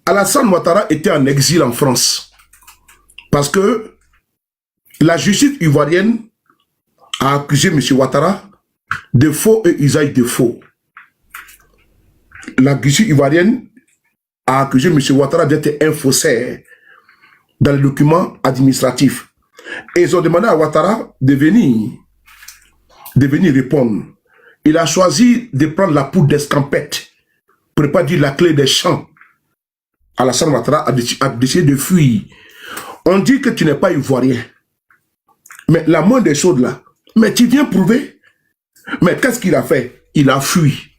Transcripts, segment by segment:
Alassane Ouattara était en exil en France. Parce que la justice ivoirienne a accusé M. Ouattara de faux et usage de faux. La justice ivoirienne a accusé M. Ouattara d'être un faussaire dans les documents administratifs. Et ils ont demandé à Ouattara de venir répondre. Il a choisi de prendre la poudre d'escampette pour ne pas dire la clé des champs. Alassane Ouattara a décidé de fuir. On dit que tu n'es pas ivoirien. Mais la moindre des choses là, mais tu viens prouver. Mais qu'est-ce qu'il a fait? Il a fui.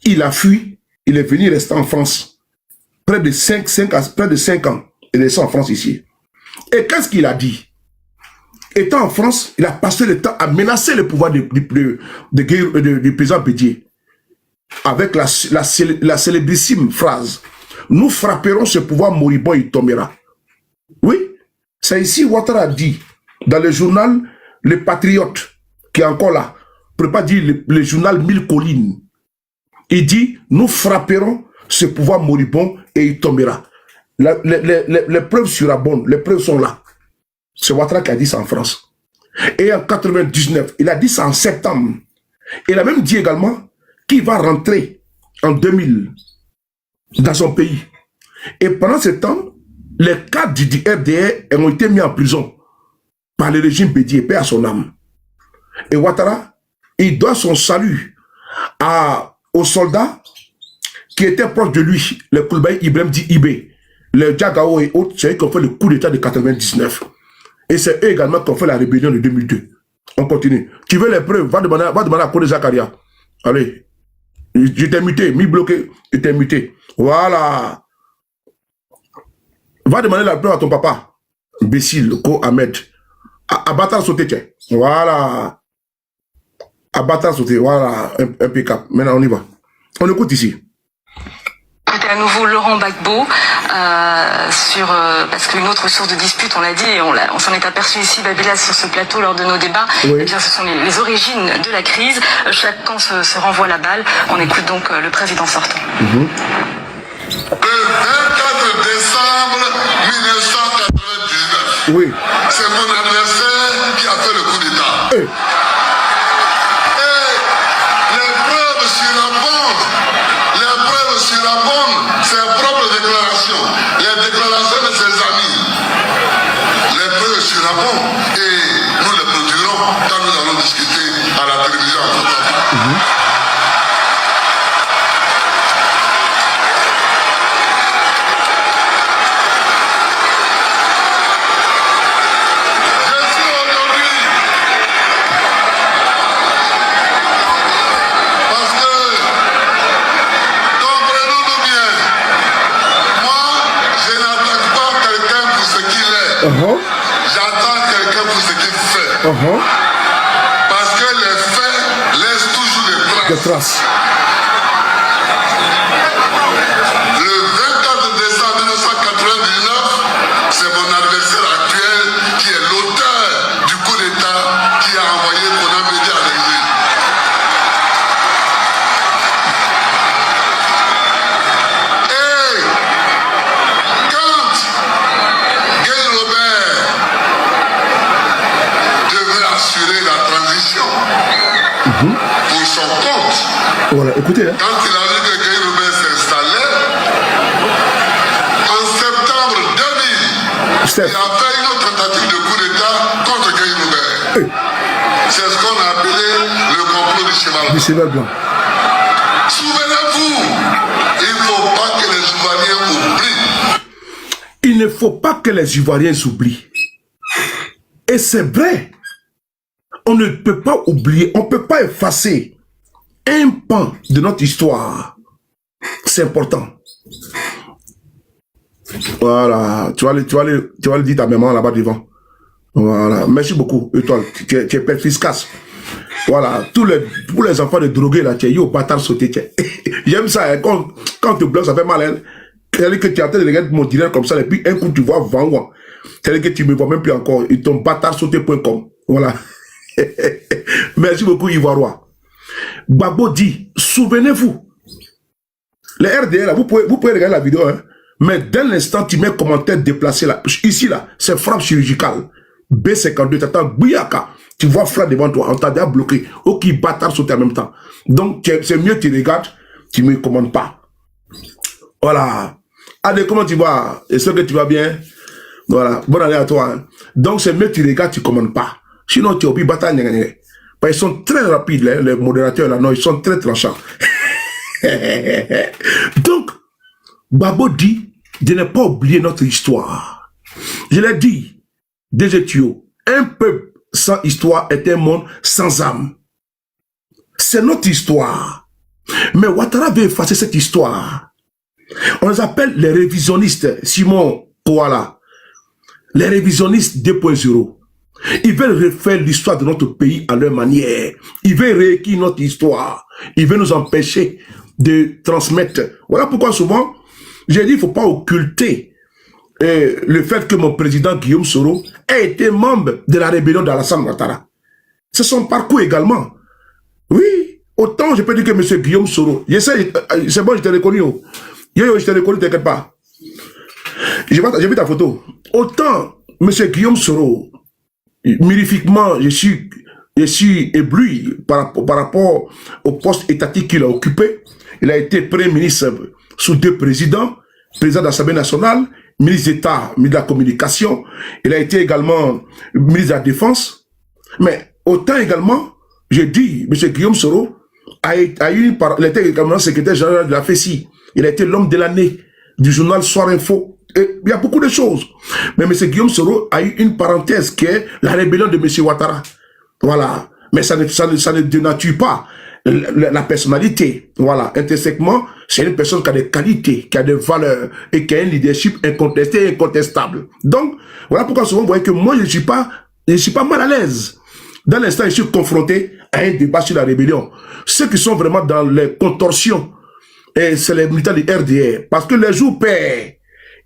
Il a fui. Il est venu rester en France. Près de 5 ans. Il est resté en France ici. Et qu'est-ce qu'il a dit? Étant en France, il a passé le temps à menacer le pouvoir du président Bédié. Avec la célébrissime phrase: nous frapperons ce pouvoir moribond, il tombera. Oui, c'est ici Ouattara a dit, dans le journal Le Patriote, qui est encore là, pour ne pas dire le journal Mille Collines. Il dit, nous frapperons ce pouvoir moribond et il tombera. Les preuves surabondent, les preuves sont là. C'est Ouattara qui a dit ça en France. Et en 99, il a dit ça en septembre. Il a même dit également qu'il va rentrer en 2000 dans son pays. Et pendant ce temps, les cadres du FDR ont été mis en prison par le régime Bédié, paix à son âme. Et Ouattara, il doit son salut aux soldats qui étaient proches de lui, les Koulbaï Ibrahim dit Ibé, les Djagao et autres, c'est eux qui ont fait le coup d'état de 99. Et c'est eux également qui ont fait la rébellion de 2002. On continue. Tu veux les preuves? Va demander à Kodé Zakaria. Allez. Je t'ai muté, mis bloqué, je t'ai muté. Voilà. Va demander la preuve à ton papa. Bécile, Ko Ahmed. Abatar sauté, tiens. Voilà. Abatar sauté, voilà. Impeccable. Maintenant, on y va. On écoute ici. C'était à nouveau Laurent Gbagbo parce qu'une autre source de dispute, on l'a dit et on s'en est aperçu ici, Babila, sur ce plateau lors de nos débats. Oui. Eh bien, ce sont les origines de la crise. Chaque camp se renvoie la balle. On écoute donc le président sortant. Le 24 décembre 1999. Oui. C'est mon adversaire qui a fait le coup d'État. Hey. Ses propres déclarations, les déclarations de ses amis, les preuves surabondent et nous les produirons quand nous allons discuter à la télévision. J'attends quelqu'un pour ce qu'il fait. Parce que les faits laissent toujours des traces. Le 24 décembre 1999, c'est mon adversaire actuel qui est l'auteur du coup d'État qui a envoyé Konan Bédié à l'exil. Pour son compte. Voilà, écoutez. Hein. Quand il a vu que Guy Robert s'installait, en septembre 2000, il a fait une autre tentative de coup d'État contre Guy Robert. Hey. C'est ce qu'on a appelé le complot du cheval blanc. Du cheval blanc. Souvenez-vous, il ne faut pas que les Ivoiriens oublient. Il ne faut pas que les Ivoiriens oublient. Et c'est vrai. On ne peut pas oublier, on ne peut pas effacer un pan de notre histoire. C'est important. Voilà, tu vas le dire à maman là-bas devant. Voilà, merci beaucoup, Étoile, tu es perfiscace. Voilà, tous les enfants de drogués là, tu es au bâtard sauté. J'aime ça, hein, quand tu bloques, ça fait mal. Hein. C'est-à-dire que tu es en train de regarder mon direct comme ça, et puis un coup tu vois Vanwa. C'est-à-dire que tu ne me vois même plus encore. Et ton bâtard sauté.com. Voilà. Merci beaucoup, Ivoirois. Gbagbo dit, souvenez-vous, Les RDR, là, vous pouvez regarder la vidéo, hein. Mais dès l'instant, tu mets commentaire déplacé là. Ici, là, c'est frappe chirurgicale. B52, t'attends, Bouyaka. Tu vois frappe devant toi, on t'a déjà bloqué. Ok, bâtard sauter en même temps. Donc, c'est mieux, tu regardes, tu ne me commandes pas. Voilà. Allez, comment tu vas? Est-ce que tu vas bien? Voilà. Bonne année à toi. Hein. Donc, c'est mieux, tu regardes, tu ne commandes pas. Sinon, tu as oublié bataille. Ils sont très rapides, les modérateurs là, non, ils sont très tranchants. Donc, Babo dit de ne pas oublier notre histoire. Je l'ai dit, Dejetio, un peuple sans histoire est un monde sans âme. C'est notre histoire. Mais Ouattara veut effacer cette histoire. On les appelle les révisionnistes, Simon Koala. Les révisionnistes 2.0. Ils veulent refaire l'histoire de notre pays à leur manière. Ils veulent réécrire notre histoire. Ils veulent nous empêcher de transmettre. Voilà pourquoi souvent, j'ai dit qu'il ne faut pas occulter le fait que mon président Guillaume Soro a été membre de la rébellion d'Alassane Ouattara. C'est son parcours également. Oui, autant je peux dire que M. Guillaume Soro, c'est bon, je t'ai reconnu. Je t'ai reconnu, t'inquiète pas. J'ai vu ta photo. Autant M. Guillaume Soro, mirifiquement, je suis ébloui par rapport au poste étatique qu'il a occupé. Il a été Premier ministre sous 2 présidents, président de l'Assemblée nationale, ministre d'État, ministre de la Communication. Il a été également ministre de la Défense. Mais autant également, je dis, M. Guillaume Soro il était également secrétaire général de la FESI. Il a été l'homme de l'année du journal Soir Info. Et il y a beaucoup de choses. Mais M. Guillaume Soro a eu une parenthèse qui est la rébellion de M. Ouattara. Voilà. Mais ça ne dénature pas la personnalité. Voilà. Intrinsèquement, c'est une personne qui a des qualités, qui a des valeurs et qui a un leadership incontesté et incontestable. Donc, voilà pourquoi souvent vous voyez que moi, je ne suis pas mal à l'aise. Dans l'instant, je suis confronté à un débat sur la rébellion. Ceux qui sont vraiment dans les contorsions, c'est les militants du RDR. Parce que les jours paient.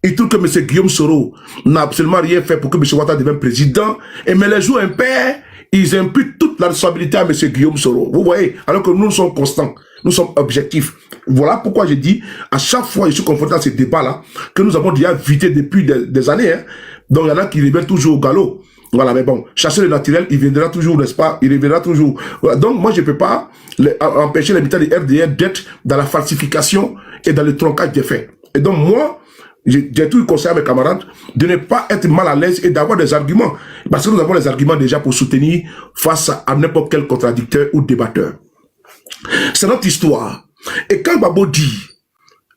Il trouve que M. Guillaume Soro n'a absolument rien fait pour que M. Ouattara devienne président. Mais les jours impairs, ils imputent toute la responsabilité à M. Guillaume Soro. Vous voyez, alors que nous sommes constants, nous sommes objectifs. Voilà pourquoi je dis, à chaque fois je suis confronté à ce débat-là, que nous avons déjà évité depuis des années. Hein. Donc il y en a qui reviennent toujours au galop. Voilà, mais bon, chasser le naturel, il viendra toujours, n'est-ce pas? Il reviendra toujours. Voilà. Donc moi, je ne peux pas empêcher les militants du RDR d'être dans la falsification et dans le troncage des faits. Et donc moi, j'ai tout conseillé à mes camarades de ne pas être mal à l'aise et d'avoir des arguments. Parce que nous avons les arguments déjà pour soutenir face à n'importe quel contradicteur ou débatteur. C'est notre histoire. Et quand Babo dit,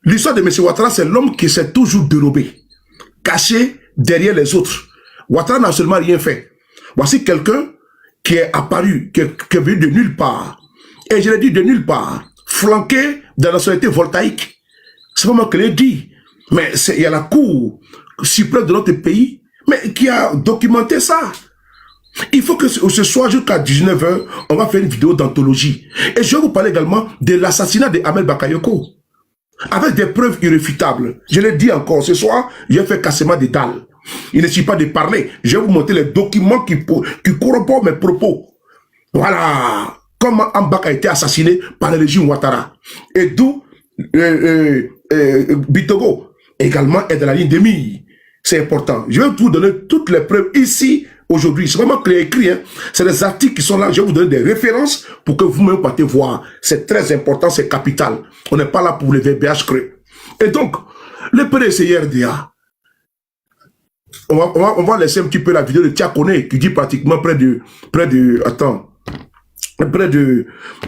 l'histoire de M. Ouattara, c'est l'homme qui s'est toujours dérobé, caché derrière les autres. Ouattara n'a seulement rien fait. Voici quelqu'un qui est apparu, qui est venu de nulle part. Et je l'ai dit de nulle part, flanqué dans la société voltaïque. C'est pas moi qui l'ai dit. Mais il y a la Cour suprême de notre pays, mais qui a documenté ça. Il faut que ce soir, jusqu'à 19h, on va faire une vidéo d'anthologie. Et je vais vous parler également de l'assassinat de Ahmed Bakayoko. Avec des preuves irréfutables. Je l'ai dit encore, ce soir, je vais faire cassement des dalles. Il ne suffit pas de parler. Je vais vous montrer les documents qui corroborent mes propos. Voilà. Comment Ambak a été assassiné par le régime Ouattara. Et d'où Bitogo également est dans la ligne de mire. C'est important. Je vais vous donner toutes les preuves ici, aujourd'hui. C'est vraiment clair écrit. Hein? C'est des articles qui sont là. Je vais vous donner des références pour que vous-même puissiez voir. C'est très important, c'est capital. On n'est pas là pour les VBH creux. Et donc, le PDCRDA, on va laisser un petit peu la vidéo de Tiakone qui dit pratiquement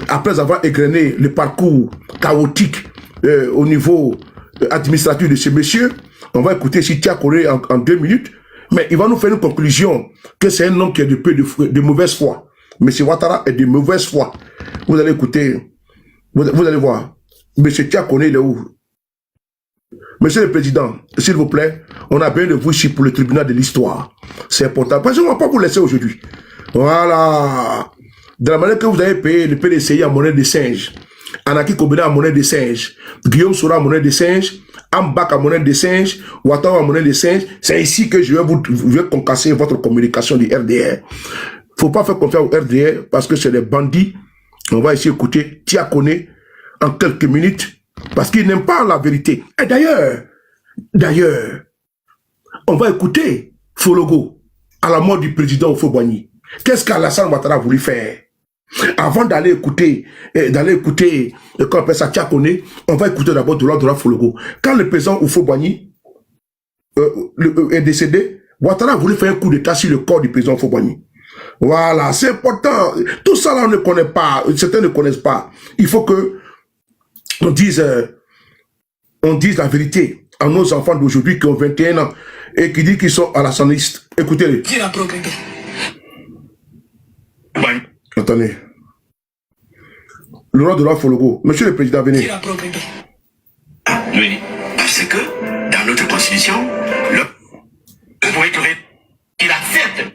après avoir égrené le parcours chaotique au niveau administratif de ce monsieur, on va écouter ici Tiakone en 2 minutes, mais il va nous faire une conclusion que c'est un homme qui est de mauvaise foi. Monsieur Ouattara est de mauvaise foi. Vous allez écouter, vous allez voir. Monsieur Tiakone, il est où? Monsieur le Président, s'il vous plaît, on a besoin de vous ici pour le tribunal de l'histoire. C'est important. Parce qu'on ne va pas vous laisser aujourd'hui. Voilà. De la manière que vous avez payé le PDCI en monnaie de singe, Anaki Kobena en monnaie de singe, Guillaume Sora en monnaie de singe, Ambak en monnaie de singe, Ouattara en monnaie de singe, c'est ici que je vais concasser votre communication du RDR. Il ne faut pas faire confiance au RDR parce que c'est des bandits. On va ici écouter Tiakone en quelques minutes. Parce qu'il n'aime pas la vérité. Et d'ailleurs, on va écouter Fologo à la mort du président Houphouët-Boigny. Qu'est-ce qu'Alassane Ouattara a voulu faire? Avant d'aller écouter, quand on appelle ça Tchakone, on va écouter d'abord Dola Fologo. Quand le président Houphouët-Boigny est décédé, Ouattara a voulu faire un coup d'état sur le corps du président Houphouët-Boigny. Voilà, c'est important. Tout ça là, on ne connaît pas, certains ne connaissent pas. Il faut que on dise la vérité à nos enfants d'aujourd'hui qui ont 21 ans et qui disent qu'ils sont alassanistes. Écoutez-les. Attendez. Le roi de la Fologo. Monsieur le Président, venez. Oui. Parce que, dans notre constitution, il accepte.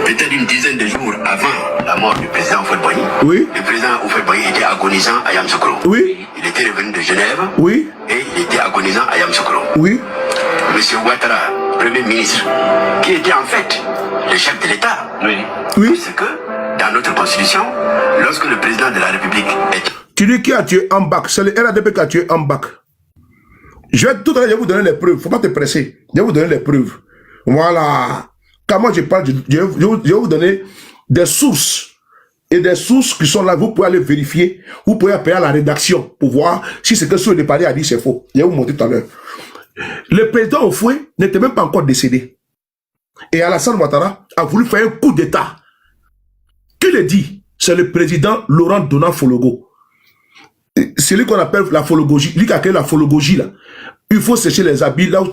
Peut-être une dizaine de jours avant la mort du président Houphouët-Boigny, oui. Le président Houphouët-Boigny était agonisant à Yamoussoukro. Oui. Il était revenu de Genève. Oui. Et il était agonisant à Yamoussoukro. Oui. Monsieur Ouattara, Premier ministre, qui était en fait le chef de l'État. Oui. Oui. Parce que, dans notre constitution, lorsque le président de la République est... Tu dis qui a tué Ambak? C'est le RADP qui a tué Ambak. Tout à l'heure, je vais vous donner les preuves. Il ne faut pas te presser. Je vais vous donner les preuves. Voilà. Quand moi je parle, je vais vous donner des sources. Et des sources qui sont là, vous pouvez aller vérifier. Vous pouvez appeler à la rédaction pour voir si ce que ce déparé a dit c'est faux. Je vais vous montrer tout à l'heure. Le président Houphouët n'était même pas encore décédé. Et Alassane Ouattara a voulu faire un coup d'état. Qui le dit? C'est le président Laurent Dona Fologo. C'est lui qu'on appelle la fologogie. Lui qui a créé la fologogie là. Il faut sécher les habits là où,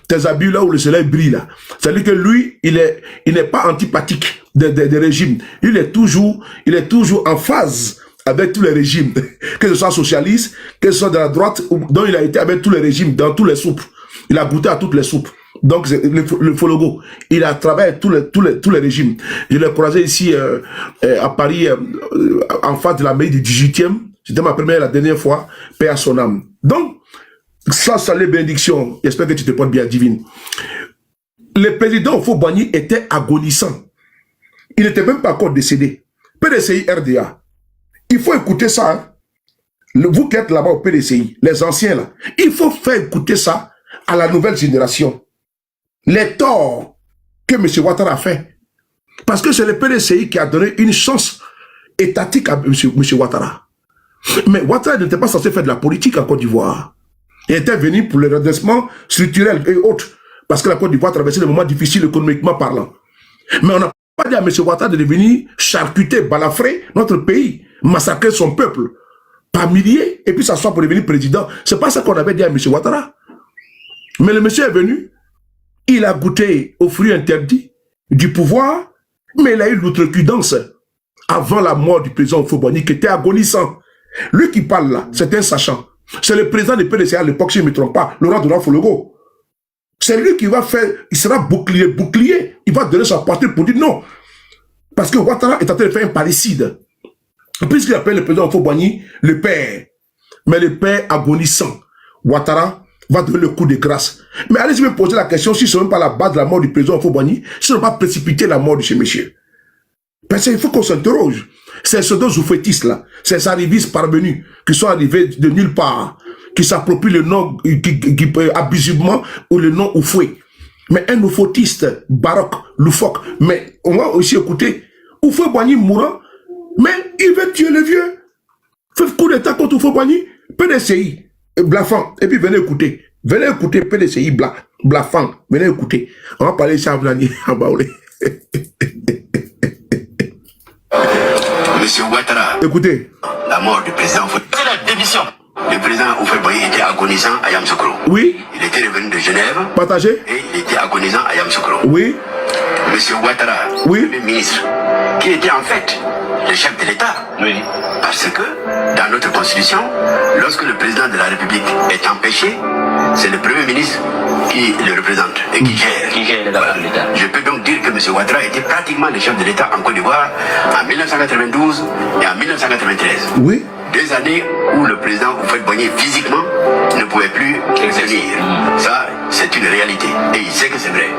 tes habits là où le soleil brille là. C'est-à-dire que lui, il n'est pas antipathique des régimes. Il est toujours en phase avec tous les régimes. Que ce soit socialiste, que ce soit de la droite, dont il a été avec tous les régimes, dans tous les soupes. Il a goûté à toutes les soupes. Donc, le Fologo, il a travaillé avec tous les régimes. Je l'ai croisé ici, à Paris, en face de la mairie du 18e. C'était la dernière fois, paix à son âme. Donc, ça, les bénédictions. J'espère que tu te portes bien, divine. Le président Houphouët-Boigny était agonissant. Il n'était même pas encore décédé. PDCI RDA. Il faut écouter ça. Hein. Vous qui êtes là-bas au PDCI, les anciens là. Il faut faire écouter ça à la nouvelle génération. Les torts que M. Ouattara a fait. Parce que c'est le PDCI qui a donné une chance étatique à M. Ouattara. Mais Ouattara n'était pas censé faire de la politique en Côte d'Ivoire. Il était venu pour le redressement structurel et autres. Parce que la Côte d'Ivoire traversait des moments difficiles économiquement parlant. Mais on n'a pas dit à M. Ouattara de venir charcuter, balafrer notre pays, massacrer son peuple par milliers, et puis s'asseoir pour devenir président. C'est pas ça qu'on avait dit à M. Ouattara. Mais le monsieur est venu, il a goûté aux fruits interdits du pouvoir, mais il a eu l'outrecuidance avant la mort du président Houphouët-Boigny qui était agonissant. Lui qui parle là, c'est un sachant. C'est le président du PDC à l'époque, si je ne me trompe pas, Laurent Dona Fologo. C'est lui qui va faire, il sera bouclier. Il va donner sa poitrine pour dire non. Parce que Ouattara est en train de faire un parricide. Puisqu'il appelle le président Houphouët-Boigny le père. Mais le père agonissant. Ouattara va donner le coup de grâce. Mais allez-y me poser la question si ce n'est même pas la base de la mort du président Houphouët-Boigny, si ce n'est pas précipiter la mort de ce monsieur. Parce qu'il faut qu'on s'interroge. C'est ce deux zoufétistes là, ces arrivistes parvenus qui sont arrivés de nulle part, qui s'approprient le nom qui abusivement ou le nom Houphouët. Mais un oufotiste baroque, loufoque, mais on va aussi écouter Houphouët-Boigny mourant, mais il veut tuer le vieux. Fait coup d'état contre Houphouët-Boigny, PDCI, Blafang, et puis venez écouter PDCI Blafang, venez écouter. On va parler ça à Vlani, à Baoulé. Monsieur Ouattara. Écoutez. La mort du président Houphouët-Boigny. C'est la démission. Le président Houphouët-Boigny était agonisant à Yamoussoukro. Oui. Il était revenu de Genève. Partagé. Et il était agonisant à Yamoussoukro. Oui. Monsieur Ouattara, oui. Premier ministre, qui était en fait le chef de l'État. Oui. Parce que, dans notre constitution, lorsque le président de la République est empêché, c'est le Premier ministre qui le représente et qui gère l'État. Je peux donc dire que M. Ouattara était pratiquement le chef de l'État en Côte d'Ivoire en 1992 et en 1993. Oui. 2 années où le président Houphouët-Boigny physiquement ne pouvait plus venir. Ça, c'est une réalité. Et il sait que c'est vrai.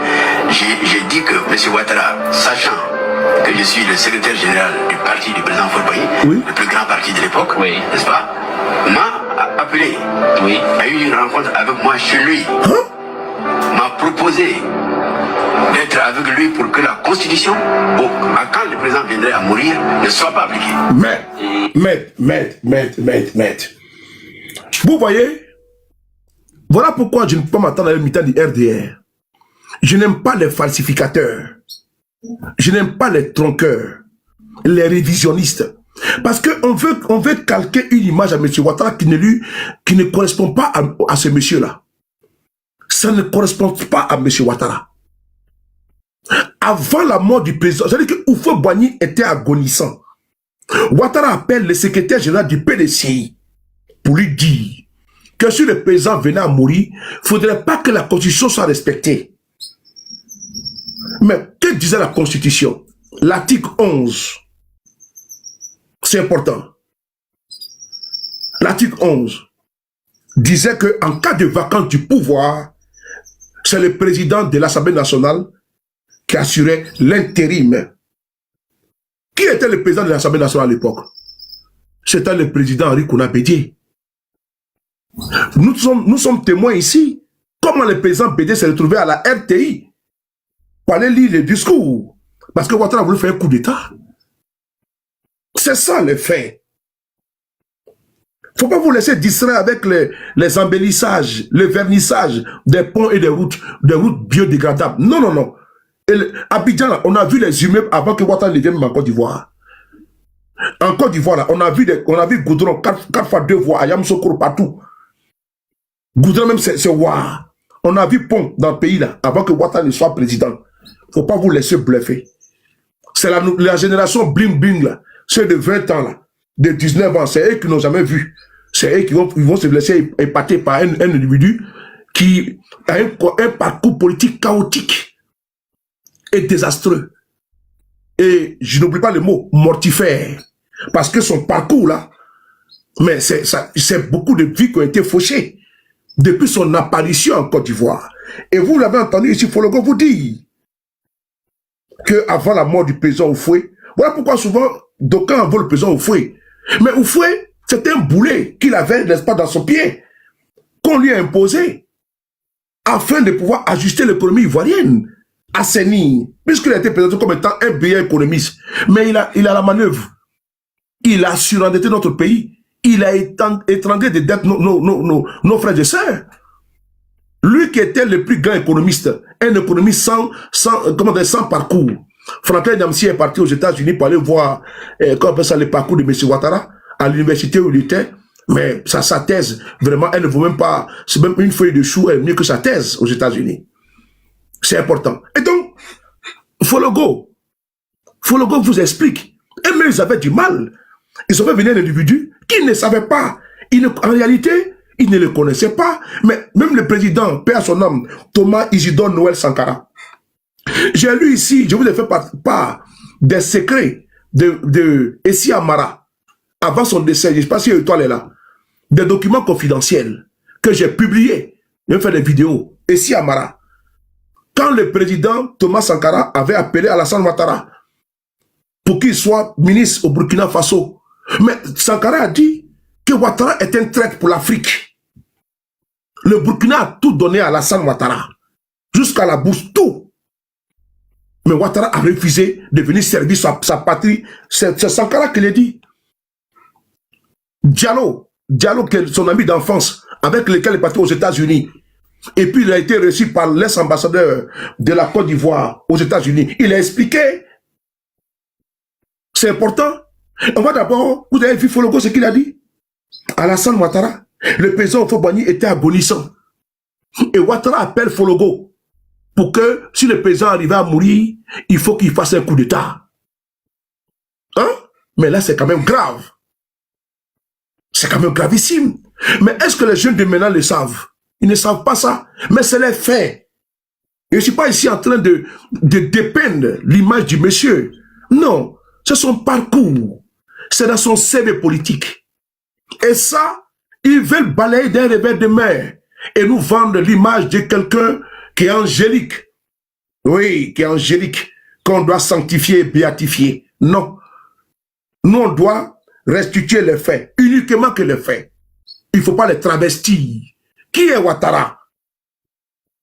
J'ai dit que M. Ouattara, sachant que je suis le secrétaire général du parti du président Houphouët-Boigny, oui. Le plus grand parti de l'époque, oui. N'est-ce pas? m'a appelé, oui, a eu une rencontre avec moi chez lui, m'a proposé d'être avec lui pour que la constitution, quand le président viendrait à mourir, ne soit pas appliquée. Maître. Vous voyez, voilà pourquoi je ne peux pas m'attendre à l'imitant du RDR. Je n'aime pas les falsificateurs. Je n'aime pas les tronqueurs, les révisionnistes. Parce qu'on veut calquer une image à M. Ouattara qui ne correspond pas à ce monsieur-là. Ça ne correspond pas à M. Ouattara. Avant la mort du président, c'est-à-dire que Oufo Boigny était agonisant. Ouattara appelle le secrétaire général du PDCI pour lui dire que si le président venait à mourir, il ne faudrait pas que la constitution soit respectée. Mais que disait la constitution? L'article 11. C'est important. L'article 11 disait qu'en cas de vacance du pouvoir, c'est le président de l'Assemblée nationale qui assurait l'intérim. Qui était le président de l'Assemblée nationale à l'époque? C'était le président Henri Kouna Bédié. Nous sommes témoins ici. Comment le président Bédié s'est retrouvé à la RTI pour aller lire les discours? Parce que Ouattara a voulu faire un coup d'État. C'est ça le fait. Faut pas vous laisser distraire avec les embellissages, le vernissage des ponts et des routes biodégradables. Non. Abidjan, on a vu les immeubles avant que Ouattara ne vienne en Côte d'Ivoire. En Côte d'Ivoire, là, on a vu goudron 4 fois 2 voies à Yamoussoukro partout. Goudron même, c'est waouh. On a vu pont dans le pays là, avant que Ouattara ne soit président. Faut pas vous laisser bluffer. C'est la génération bling bling là. Ceux de 20 ans là, de 19 ans, c'est eux qui n'ont jamais vu. C'est eux qui vont se laisser épater par un individu qui a un parcours politique chaotique et désastreux. Et je n'oublie pas le mot mortifère. Parce que son parcours là, mais c'est beaucoup de vies qui ont été fauchées depuis son apparition en Côte d'Ivoire. Et vous l'avez entendu ici, Fologo vous dit que avant la mort du président Oufoué, voilà pourquoi souvent d'aucuns envoient le président Oufoué. Mais Oufoué, c'est un boulet qu'il avait, n'est-ce pas, dans son pied, qu'on lui a imposé, afin de pouvoir ajuster l'économie ivoirienne, assainir, puisqu'il a été présenté comme étant un brillant économiste. Mais il a la manœuvre. Il a surendetté notre pays. Il a étranglé des dettes nos frères et sœurs. Lui qui était le plus grand économiste, un économiste sans parcours. Franklin Nyamsi est parti aux États-Unis pour aller voir comment on appelle ça, le parcours de M. Ouattara à l'université où il était. Mais sa thèse, vraiment, elle ne vaut même pas, c'est même une feuille de chou, elle est mieux que sa thèse aux États-Unis. C'est important. Et donc, Fologo vous explique. Et même ils avaient du mal. Ils ont fait venir un individu qui ne savait pas. En réalité, il ne le connaissait pas. Mais même le président, paix à son âme, Thomas Isidore Noël Sankara. J'ai lu ici, je vous ai fait part des secrets de Essi Amara, avant son décès, je ne sais pas si l'étoile est là, des documents confidentiels que j'ai publiés, j'ai fait des vidéos, Essi Amara. Quand le président Thomas Sankara avait appelé Alassane Ouattara pour qu'il soit ministre au Burkina Faso, mais Sankara a dit que Ouattara est un traître pour l'Afrique. Le Burkina a tout donné à Alassane Ouattara, jusqu'à la bourse, tout. Mais Ouattara a refusé de venir servir sa patrie. C'est Sankara qui l'a dit. Diallo, qui est son ami d'enfance, avec lequel il est parti aux États-Unis. Et puis il a été reçu par l'ex-ambassadeur de la Côte d'Ivoire aux États-Unis. Il a expliqué. C'est important. On va d'abord, vous avez vu Fologo ce qu'il a dit? Alassane Ouattara, le président Oufo Boigny était agonisant. Et Ouattara appelle Fologo pour que, si le président arrivait à mourir, il faut qu'il fasse un coup d'État. Hein? Mais là, c'est quand même grave. C'est quand même gravissime. Mais est-ce que les jeunes de maintenant le savent? Ils ne savent pas ça. Mais c'est les faits. Et je ne suis pas ici en train de dépeindre l'image du monsieur. Non. C'est son parcours. C'est dans son CV politique. Et ça, ils veulent balayer d'un revers de main et nous vendre l'image de quelqu'un qui est angélique. Oui, qui est angélique, qu'on doit sanctifier et béatifier. Non. Nous, on doit restituer les faits, uniquement que les faits. Il ne faut pas les travestir. Qui est Ouattara?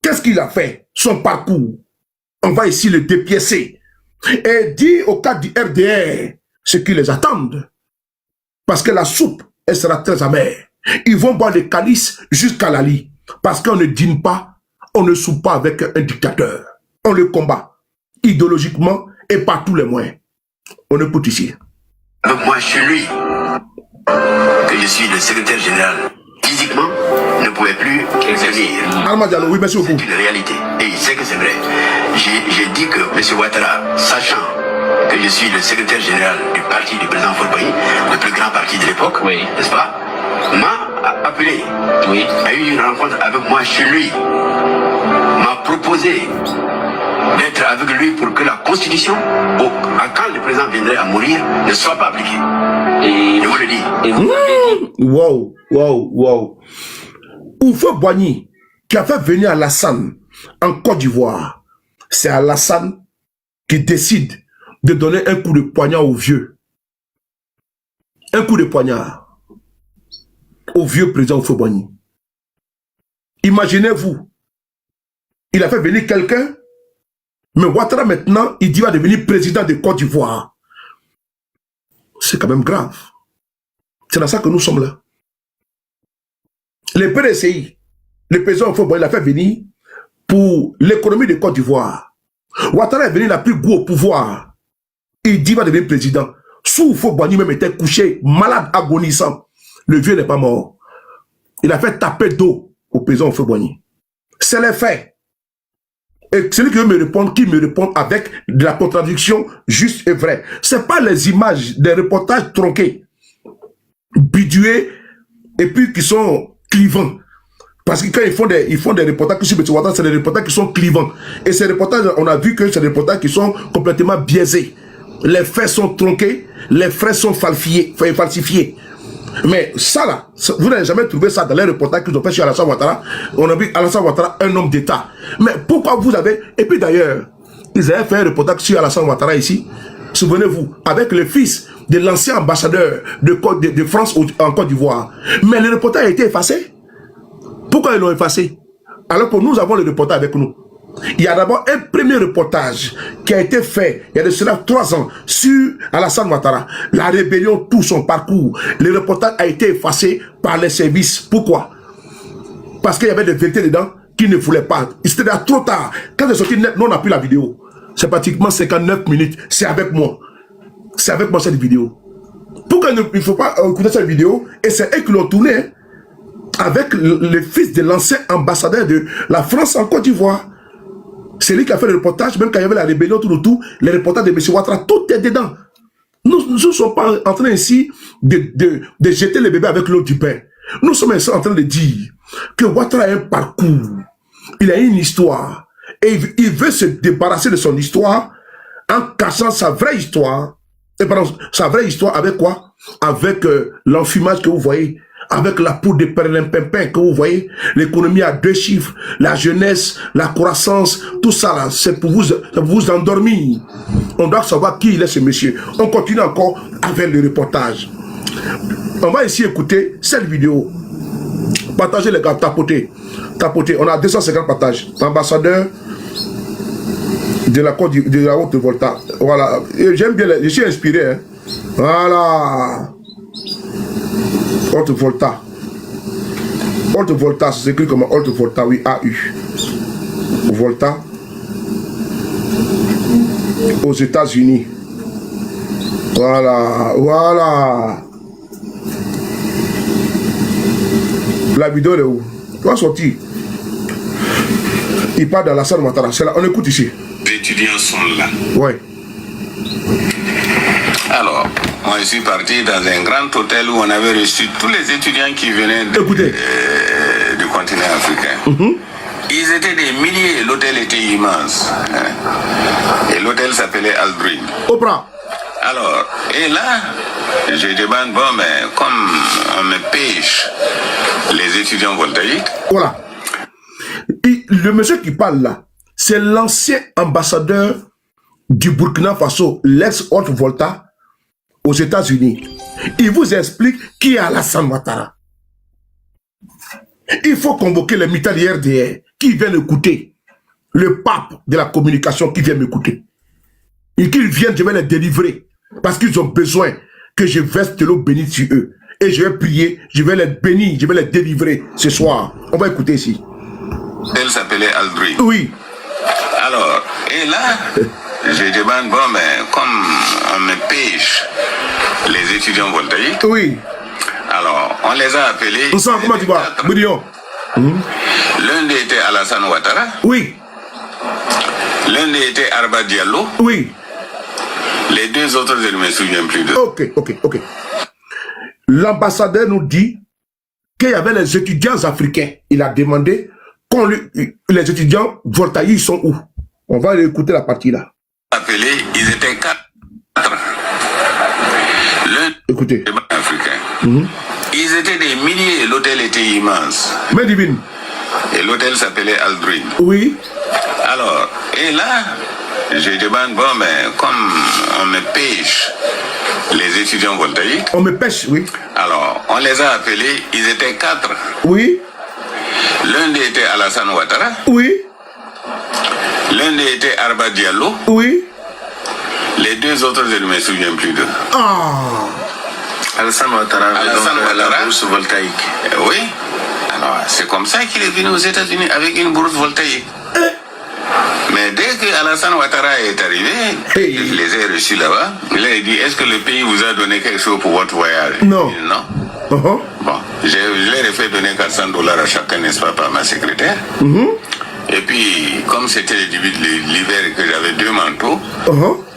Qu'est-ce qu'il a fait? Son parcours. On va ici le dépiécer. Et dire au cas du RDR ce qui les attendent. Parce que la soupe, elle sera très amère. Ils vont boire le calice jusqu'à la lit. Parce qu'on ne dîne pas, on ne soupe pas avec un dictateur. On le combat idéologiquement et par tous les moyens. On écoute ici. Moi, chez lui, que je suis le secrétaire général, physiquement, ne pouvait plus venir. Alma Diallo, oui, merci beaucoup. C'est une réalité. Et il sait que c'est vrai. J'ai dit que M. Ouattara, sachant que je suis le secrétaire général du parti du président Faure-Boigny, le plus grand parti de l'époque, oui, n'est-ce pas, m'a appelé, oui, a eu une rencontre avec moi chez lui, m'a proposé d'être avec lui pour que la Constitution, quand le président viendrait à mourir, ne soit pas appliquée. Et je vous le dis. Et vous avez dit. Wow, wow, wow. Faure-Boigny, qui a fait venir Alassane en Côte d'Ivoire, c'est Alassane qui décide de donner un coup de poignard au vieux. Un coup de poignard au vieux président Faure-Boigny. Imaginez-vous, il a fait venir quelqu'un, mais Ouattara maintenant, il dit qu'il va devenir président de Côte d'Ivoire. C'est quand même grave. C'est dans ça que nous sommes là. Le PDCI, le président Faure-Boigny l'a fait venir pour l'économie de Côte d'Ivoire. Ouattara est venu, il a pris goût au pouvoir. Il dit qu'il va devenir président. Sous Faure-Boigny même était couché, malade, agonisant. Le vieux n'est pas mort. Il a fait taper d'eau au président Faure-Boigny. C'est les faits. Et celui qui veut me répondre, qui me répond avec de la contradiction juste et vraie. Ce n'est pas les images des reportages tronqués, bidoués, et puis qui sont clivants. Parce que quand ils font des reportages sur M. Ouattara, c'est des reportages qui sont clivants. Et ces reportages, on a vu que c'est des reportages qui sont complètement biaisés. Les faits sont tronqués, les faits sont falsifiés. Mais ça là, vous n'avez jamais trouvé ça dans les reportages qu'ils ont fait sur Alassane Ouattara. On a vu Alassane Ouattara, un homme d'État. Mais pourquoi vous avez... Et puis d'ailleurs, ils avaient fait un reportage sur Alassane Ouattara ici. Souvenez-vous, avec le fils de l'ancien ambassadeur de France en Côte d'Ivoire. Mais le reportage a été effacé. Pourquoi ils l'ont effacé? Alors que nous avons le reportage avec nous. Il y a d'abord un premier reportage qui a été fait, il y a de cela 3 ans, sur Alassane Ouattara. La rébellion, tout son parcours. Le reportage a été effacé par les services. Pourquoi? Parce qu'il y avait des vérités dedans qui ne voulaient pas. C'était déjà trop tard. Quand c'est sorti net, nous on n'a plus la vidéo. C'est pratiquement 59 minutes. C'est avec moi. C'est avec moi cette vidéo. Pourquoi il ne faut pas écouter cette vidéo? Et c'est eux qui l'ont tournée avec le fils de l'ancien ambassadeur de la France en Côte d'Ivoire. C'est lui qui a fait le reportage, même quand il y avait la rébellion tout autour, les reportages de M. Ouattara, tout est dedans. Nous ne sommes pas en train ici de jeter le bébé avec l'eau du pain. Nous sommes ici en train de dire que Ouattara a un parcours, il a une histoire, et il veut se débarrasser de son histoire en cachant sa vraie histoire. Et pardon, sa vraie histoire avec quoi? Avec l'enfumage que vous voyez, avec la poudre de perlimpinpin que vous voyez, l'économie à 2 chiffres, la jeunesse, la croissance, tout ça là, c'est pour vous endormir. On doit savoir qui il est ce monsieur. On continue encore avec le reportage. On va ici écouter cette vidéo. Partagez les gars, tapotez. Tapotez. On a 250 partages. Ambassadeur de la Côte de la Haute-Volta. Voilà. J'aime bien, je suis inspiré. Hein. Voilà. Haute-Volta. Haute-Volta, c'est écrit comme Haute-Volta, oui, AU. Volta. Aux États-Unis. Voilà, voilà. La vidéo est où? Tu vas sortir. Il part dans la salle Ouattara. C'est là, on écoute ici. Les étudiants sont là. Ouais. Alors, moi je suis parti dans un grand hôtel où on avait reçu tous les étudiants qui venaient du continent africain. Ils étaient des milliers, l'hôtel était immense. Hein. Et l'hôtel s'appelait Aldrin. Oprah. Alors, et là, je demande, bon, mais comme on me pêche les étudiants voltaïques. Voilà. Et le monsieur qui parle là, c'est l'ancien ambassadeur du Burkina Faso, l'ex-Haute-Volta, aux États-Unis. Il vous explique qui est Alassane Ouattara. Il faut convoquer les militaires de RDR qui viennent écouter. Le pape de la communication qui vient m'écouter. Et qu'ils viennent, je vais les délivrer. Parce qu'ils ont besoin que je verse de l'eau bénite sur eux. Et je vais prier, je vais les bénir, je vais les délivrer ce soir. On va écouter ici. Elle s'appelait Aldrin. Oui. Alors, et là, je demande, bon, mais comme on me pêche les étudiants voltaïques, oui. Alors, on les a appelés. On sent comment tu vois, Boudion. L'un d'eux était Alassane Ouattara. Oui. L'un d'eux était Arba Diallo. Oui. Les deux autres, je ne me souviens plus d'eux. Ok. L'ambassadeur nous dit qu'il y avait les étudiants africains. Il a demandé les étudiants voltaïques sont où? On va aller écouter la partie là. Appelés, ils étaient 4. Écoutez. Africain. Ils étaient des milliers, l'hôtel était immense. Mais divine. Et l'hôtel s'appelait Aldrin. Oui. Alors, et là, je demande, bon, mais comme on me pêche les étudiants voltaïques. On me pêche, oui. Alors, on les a appelés, ils étaient 4. Oui. L'un d'eux était Alassane Ouattara. Oui. L'un d'eux était Arba Diallo. Oui. Les deux autres, je ne me souviens plus d'eux. Alassane Ouattara, la bourse voltaïque. Oui. Alors, c'est comme ça qu'il est venu aux États-Unis avec une bourse voltaïque. Mais dès que Alassane Ouattara est arrivé, je les ai reçus là-bas. Il a dit, est-ce que le pays vous a donné quelque chose pour votre voyage? Non. Non. Bon, je leur ai fait donner $400 à chacun, n'est-ce pas, par ma secrétaire. Et puis, comme c'était le début de l'hiver et que j'avais 2 manteaux,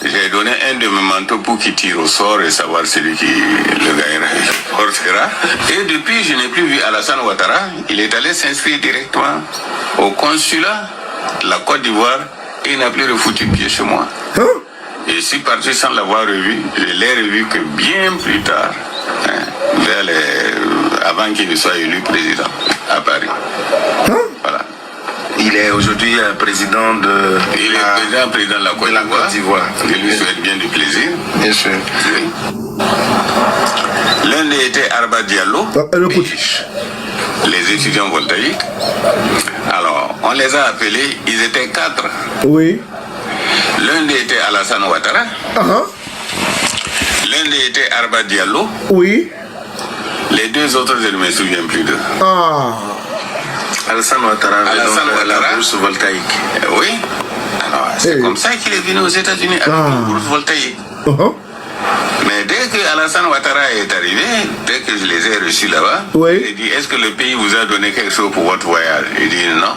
j'ai donné un de mes manteaux pour qu'il tire au sort et savoir celui qui le gagnera. Et depuis, je n'ai plus vu Alassane Ouattara. Il est allé s'inscrire directement au consulat de la Côte d'Ivoire et il n'a plus refoutu pied chez moi. Et je suis parti sans l'avoir revu. Je l'ai revu que bien plus tard, avant qu'il ne soit élu président à Paris. Voilà. Il est aujourd'hui président de... Il est président de la Côte d'Ivoire. Je lui souhaite bien du plaisir. Bien sûr. Oui. L'un d'eux était Arba Diallo. Les étudiants voltaïques. Alors, on les a appelés, ils étaient 4. Oui. L'un d'eux était Alassane Ouattara. L'un d'eux était Arba Diallo. Oui. Les deux autres, je ne me souviens plus d'eux. Alassane Ouattara, la bourse voltaïque. Oui. Alors, c'est comme ça qu'il est venu aux États-Unis avec une bourse voltaïque. Mais dès que Alassane Ouattara est arrivé, dès que je les ai reçus là-bas, il dit, est-ce que le pays vous a donné quelque chose pour votre voyage? Il dit non.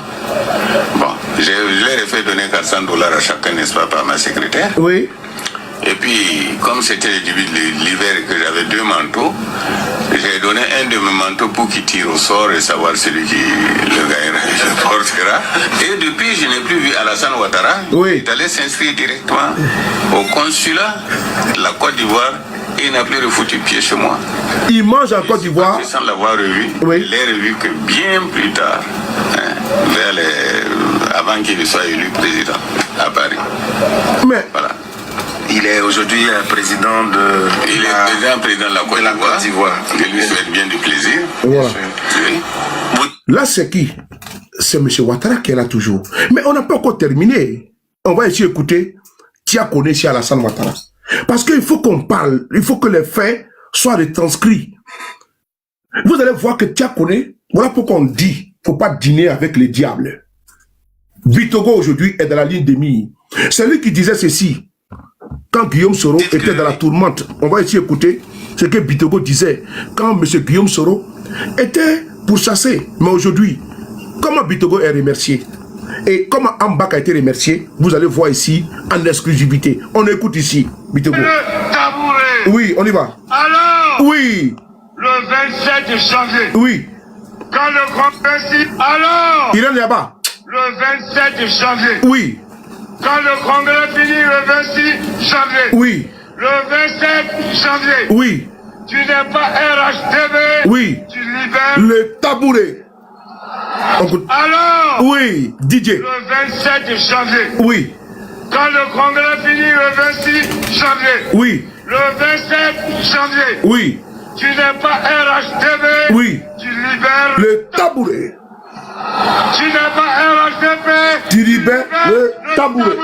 Bon, je leur ai fait donner $400 à chacun, n'est-ce pas, par ma secrétaire. Oui. Et puis, comme c'était le début de l'hiver et que j'avais 2 manteaux, j'ai donné un de mes manteaux pour qu'il tire au sort et savoir celui qui le gagnera. Et depuis, je n'ai plus vu Alassane Ouattara. Il est allé s'inscrire directement au consulat de la Côte d'Ivoire et il n'a plus refoutu pied chez moi. Il mange en Côte d'Ivoire. Sans l'avoir revu, je l'ai revu que bien plus tard, avant qu'il ne soit élu président à Paris. Mais voilà. Il est aujourd'hui président de... Il est président de la Côte d'Ivoire. Je lui souhaite bien du plaisir. Voilà. Là, c'est qui? C'est M. Ouattara qui est là toujours. Mais on n'a pas encore terminé. On va ici écouter Tia Kone chez Alassane Ouattara. Parce qu'il faut qu'on parle. Il faut que les faits soient retranscrits. Vous allez voir que Tia Kone, voilà pourquoi on dit, il ne faut pas dîner avec les diables. Bitogo aujourd'hui est dans la ligne de mire. C'est lui qui disait ceci. Quand Guillaume Soro était dans la tourmente, on va ici écouter ce que Bitogo disait. Quand M. Guillaume Soro était pourchassé. Mais aujourd'hui, comment Bitogo est remercié et comment Ambak a été remercié, vous allez voir ici en exclusivité. On écoute ici, Bitogo. Oui, on y va. Alors, oui. Le 27 janvier. Oui. Quand le grand principe. Alors, il est là-bas. Le 27 janvier. Oui. Quand le congrès finit le 26 janvier. Oui. Le 27 janvier. Oui. Tu n'es pas RHTV. Oui. Tu libères. Le tabouret. Alors. Oui. DJ. Le 27 janvier. Oui. Quand le congrès finit le 26 janvier. Oui. Le 27 janvier. Oui. Tu n'es pas RHDP. Oui. Tu libères Le tabouret. Tu n'es pas RHDP. Tu libères le tabouret.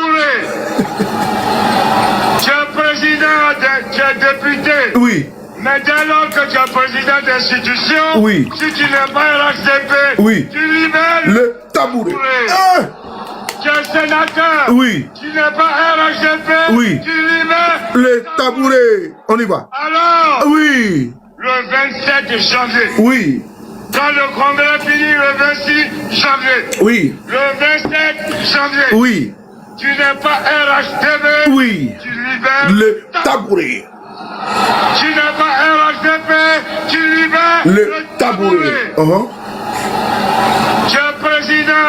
Tu es président, tu es député. Oui. Mais dès lors que tu es président d'institution, oui. Si tu n'es pas RHDP, oui. Tu libères le tabouret. Ah. Tu es sénateur. Oui. Tu n'es pas RHDP. Oui. Tu libères le tabouret. On y va. Alors. Oui. Le 27 janvier. Oui. Quand le congrès finit le 26 janvier. Oui. Le 27 janvier. Oui. Tu n'es pas RHDP. Oui. Tu libères le tabouret. Tu n'es pas RHDP. Tu libères le tabouret. Tu es président,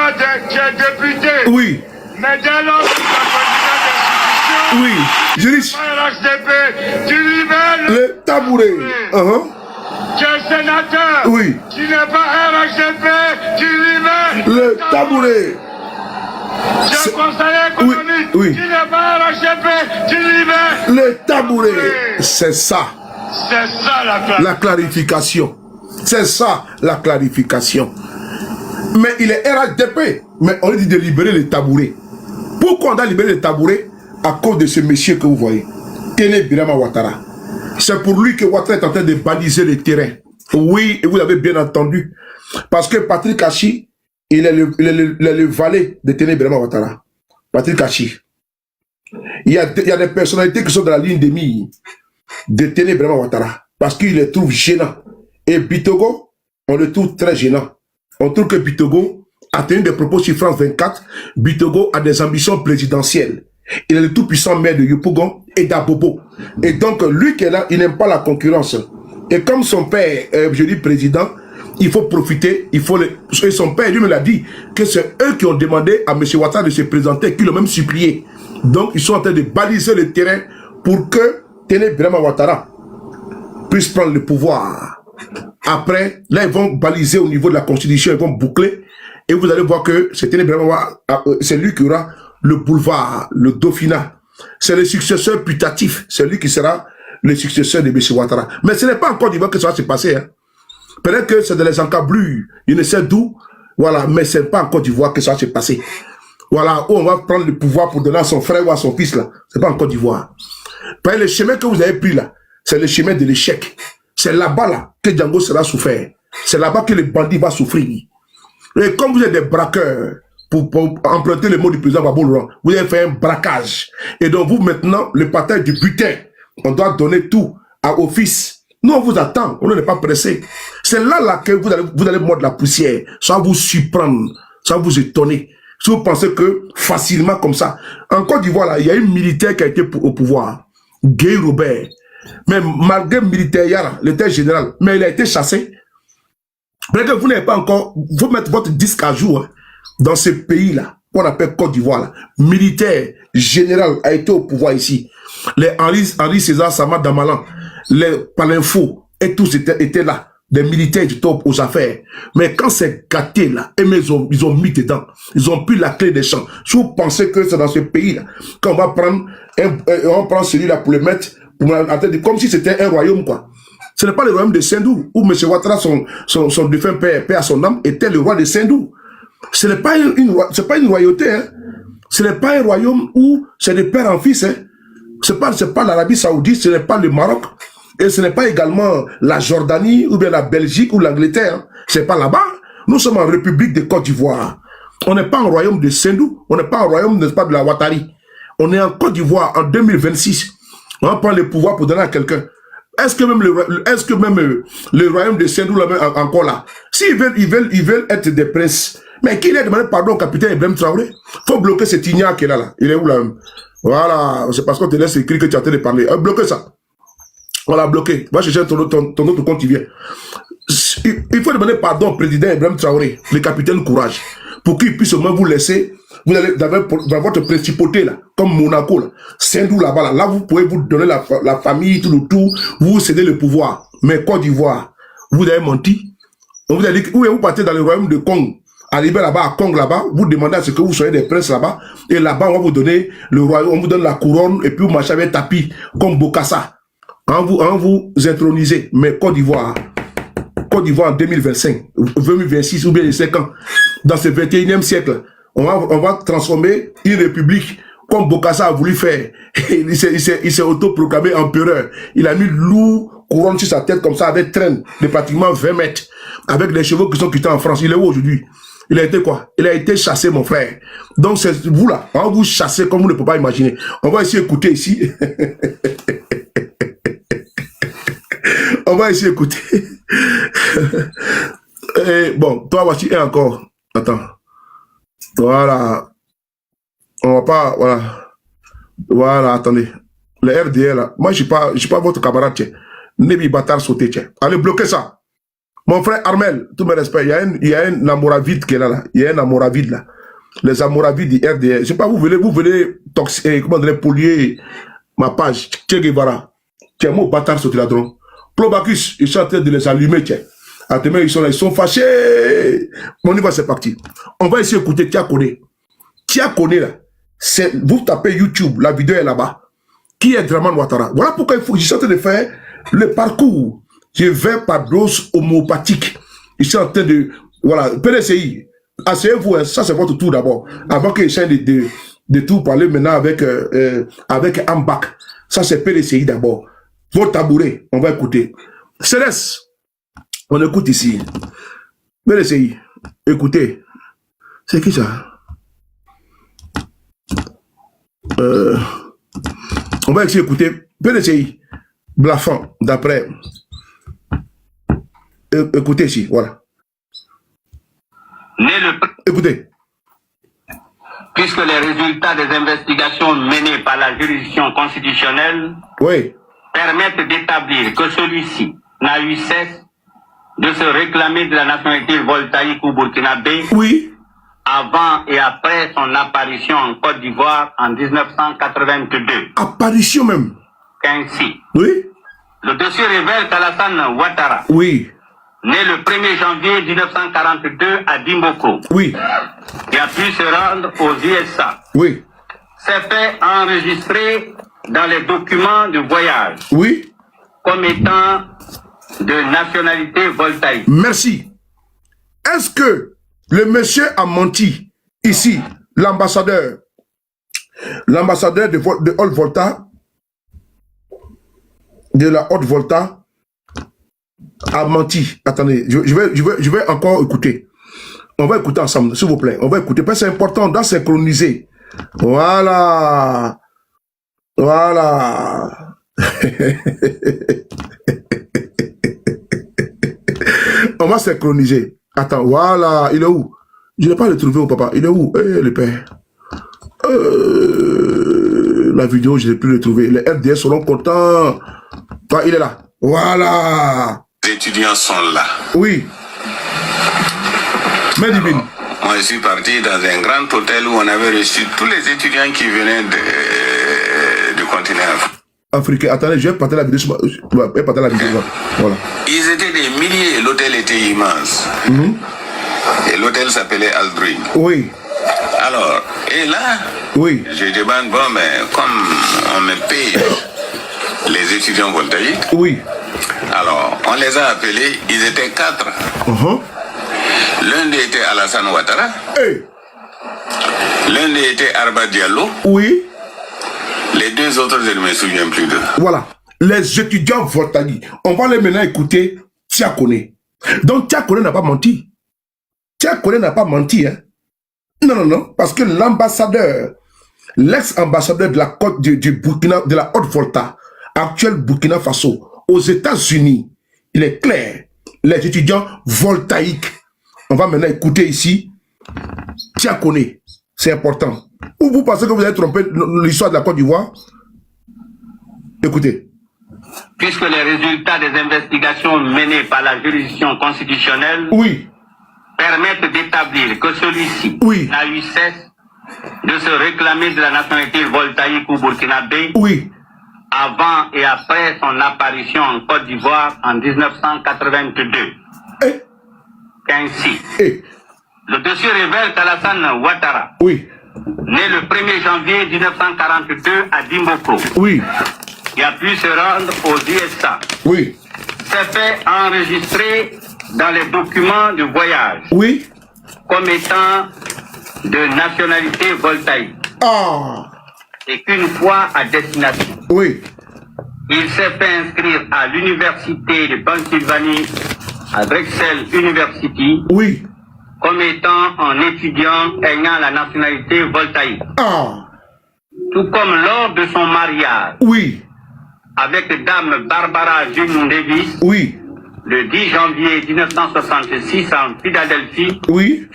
tu es député. Oui. Mais dès lors que tu es président d'institution, oui. Juriste. RHDP, tu libères le tabouret. Tu es sénateur. Oui. Tu n'es pas RHDP, tu libères le tabouret. Tu es conseiller économique. Oui. Tu n'es pas RHDP, tu libères le tabouret. C'est ça. C'est ça la clarification. C'est ça la clarification. Mais il est RHDP. Mais on lui dit de libérer le tabouret. Pourquoi on a libéré le tabouret? À cause de ce monsieur que vous voyez. Téné Birama Ouattara. C'est pour lui que Ouattara est en train de baliser le terrain. Oui, et vous l'avez bien entendu. Parce que Patrick Hachi, il est le valet de Téné Birama Ouattara. Patrick Hachi. Il y a des personnalités qui sont dans la ligne de mire de Téné Birama Ouattara. Parce qu'il les trouve gênants. Et Bitogo, on le trouve très gênant. On trouve que Bitogo a tenu des propos sur France 24. Bitogo a des ambitions présidentielles. Il est le tout-puissant maire de Yopougon et d'Abobo. Et donc, lui qui est là, il n'aime pas la concurrence. Et comme son père, je dis président, il faut profiter, et son père, lui me l'a dit, que c'est eux qui ont demandé à M. Ouattara de se présenter, qui l'ont même supplié. Donc, ils sont en train de baliser le terrain pour que Téné Birama Ouattara puisse prendre le pouvoir. Après, là, ils vont baliser au niveau de la Constitution, ils vont boucler, et vous allez voir que c'est Téné Birama Ouattara, c'est lui qui aura le boulevard, le Dauphinat. C'est le successeur putatif, c'est lui qui sera le successeur de M. Ouattara. Mais ce n'est pas encore d'Ivoire que ça va se passer. Hein. Peut-être que c'est de les encablures, il ne sait d'où, voilà, mais ce n'est pas encore d'Ivoire que ça va se passer. Voilà, où on va prendre le pouvoir pour donner à son frère ou à son fils, là. C'est pas encore d'Ivoire. Le chemin que vous avez pris, là, c'est le chemin de l'échec. C'est là-bas, là, que Django sera souffert. C'est là-bas que le bandit va souffrir. Et comme vous êtes des braqueurs, pour emprunter le mot du président Babou Laurent, vous avez fait un braquage. Et donc, vous, maintenant, le partage du butin, on doit donner tout au fils. Nous, on vous attend, on n'est pas pressé. C'est là que vous allez mordre la poussière. Ça va vous surprendre, ça va vous étonner. Si vous pensez que facilement comme ça, en Côte d'Ivoire, là, il y a un militaire qui a été au pouvoir, Guy Robert. Mais malgré le militaire, l'état général, mais il a été chassé. Peut-être que vous n'avez pas encore, vous mettez votre disque à jour, hein, dans ce pays-là, qu'on appelle Côte d'Ivoire, militaire, général, a été au pouvoir ici. Les Henri César Sama Damalan, les Palinfo, et tous étaient là. Des militaires du top aux affaires. Mais quand c'est gâté là, et mais ils ont mis dedans. Ils ont pris la clé des champs. Si vous pensez que c'est dans ce pays-là, qu'on va prendre, on prend celui-là pour le mettre, comme si c'était un royaume, quoi. Ce n'est pas le royaume de Sendou, où M. Ouattara, son défunt père à son âme, était le roi de Sendou. Ce n'est pas une royauté, hein. Ce n'est pas un royaume où c'est de père en fils, hein. C'est pas l'Arabie Saoudite, ce n'est pas le Maroc. Et ce n'est pas également la Jordanie, ou bien la Belgique, ou l'Angleterre. C'est pas là-bas. Nous sommes en République de Côte d'Ivoire. On n'est pas en royaume de Sendou. On n'est pas en royaume, n'est-ce pas, de la Ouattari. On est en Côte d'Ivoire en 2026. On va prendre le pouvoir pour donner à quelqu'un. Est-ce que même le royaume de Sendou, là, encore là, s'ils veulent être des princes, mais qui a demandé pardon au capitaine Ibrahim Traoré? Faut bloquer cet ignare qui est là. Il est où là? Voilà. C'est parce qu'on te laisse écrire que tu es en train de parler. Bloquez ça. On l'a bloqué. Va chercher ton autre compte qui vient. Il faut demander pardon au président Ibrahim Traoré, le capitaine Courage, pour qu'il puisse au moins vous laisser, vous allez dans votre principauté là, comme Monaco là, Sendou là-bas là, vous pouvez vous donner la famille, tout le tout, vous cédez le pouvoir. Mais Côte d'Ivoire, vous avez menti. On vous a dit que vous partez dans le royaume de Congo, arrivez là-bas à Congo là-bas, vous demandez à ce que vous soyez des princes là-bas, et là-bas on va vous donner le royaume, on vous donne la couronne, et puis vous marchez avec tapis, comme Bokassa. en vous introniser, mais Côte d'Ivoire en 2025, 2026 ou bien les 5 ans, dans ce 21e siècle, on va transformer une république comme Bokassa a voulu faire. Il s'est autoproclamé empereur. Il a mis lourd couronne sur sa tête comme ça avec traîne de pratiquement 20 mètres, avec les chevaux qui sont quittés en France. Il est où aujourd'hui? Il a été quoi? Il a été chassé, mon frère. Donc c'est vous là, on va vous chasser comme vous ne pouvez pas imaginer. On va essayer d'écouter ici. On va essayer d'écouter. Bon, toi voici et encore. Attends. Voilà. On va pas, voilà, attendez. Le RDL là, moi je suis pas votre camarade, tiens. Nebi bâtard sauté, tiens. Allez, bloquez ça. Mon frère Armel, tout mes respects, il y a un amoravide qui est là. Il y a un amoravide là. Les amoravides du RDL. Je sais pas, vous venez comment dire, polluer ma page. Che Guevara. Tiens, mon bâtard sauté là-dedans. Plobacus, ils sont en train de les allumer, tiens. Attends, ils sont fâchés. On y va, c'est parti. On va essayer d'écouter Tia Kone. Tia Kone là. Vous tapez YouTube, la vidéo est là-bas. Qui est Draman Ouattara? Voilà pourquoi je suis en train de faire le parcours. Je vais par dose homéopathique. Je suis en train de... Voilà, PDCI. Asseyez-vous, hein, ça c'est votre tour d'abord. Avant que j'essaie de tout parler maintenant avec Ambak. Ça c'est PDCI d'abord. Votre tabouret, on va écouter. Céleste, on écoute ici. PDCI, écoutez. C'est qui ça? On va essayer d'écouter PDCI, Blafan, d'après. Écoutez ici, voilà. Écoutez. Puisque les résultats des investigations menées par la juridiction constitutionnelle permettent d'établir que celui-ci n'a eu cesse de se réclamer de la nationalité voltaïque ou burkinabé avant et après son apparition en Côte d'Ivoire en 1982. Apparition même. Ainsi, le dossier révèle qu'Alassane Ouattara, né le 1er janvier 1942 à Dimboko, qui a pu se rendre aux USA, s'est fait enregistrer dans les documents de voyage comme étant de nationalité voltaïque. Merci. Est-ce que le monsieur a menti ici, l'ambassadeur de Haute Volta, de la Haute Volta, a menti? Attendez, je vais encore écouter. On va écouter ensemble, s'il vous plaît. On va écouter, parce que c'est important d'en synchroniser. Voilà. Voilà. On va synchroniser. Attends, voilà. Il est où? Je n'ai pas le trouvé au papa. Il est où? Le père. La vidéo, je n'ai plus le trouvé. Les RDS seront contents. Ah, il est là. Voilà. Les étudiants sont là. Oui. Mais divine. Moi, je suis parti dans un grand hôtel où on avait reçu tous les étudiants qui venaient du continent africain. Attendez, je vais partager la vidéo. Voilà. Ils étaient des milliers et l'hôtel était immense. Et l'hôtel s'appelait Aldrin. Oui. Alors, et là, je demande, bon, mais comme on me paye les étudiants voltaïques, alors on les a appelés, ils étaient 4. L'un d'eux était Alassane Ouattara. L'un d'eux était Arba Diallo. Les deux autres, je ne me souviens plus d'eux. Voilà. Les étudiants voltaïques. On va les maintenant écouter Tia Kone. Donc Tia Kone n'a pas menti. Tia Kone n'a pas menti, hein. Non. Parce que l'ambassadeur, l'ex-ambassadeur de la côte du Burkina, de la Haute Volta, actuel Burkina Faso, aux États-Unis, il est clair. Les étudiants voltaïques. On va maintenant écouter ici Tia Kone. C'est important. Ou vous pensez que vous avez trompé l'histoire de la Côte d'Ivoire? Écoutez. Puisque les résultats des investigations menées par la juridiction constitutionnelle permettent d'établir que celui-ci n'a eu cesse de se réclamer de la nationalité voltaïque ou burkinabé avant et après son apparition en Côte d'Ivoire en 1982. Ainsi, le dossier révèle qu'Alassane Ouattara, né le 1er janvier 1942 à Dimboko, qui a pu se rendre aux USA. Oui. S'est fait enregistrer dans les documents de voyage. Oui. Comme étant de nationalité voltaïque. Ah. Et qu'une fois à destination. Oui. Il s'est fait inscrire à l'université de Pennsylvanie, à Drexel University. Oui. Comme étant un étudiant ayant la nationalité voltaïque. Ah. Tout comme lors de son mariage. Oui. Avec dame Barbara June Davis. Oui. Le 10 janvier 1966 en Philadelphie. Oui.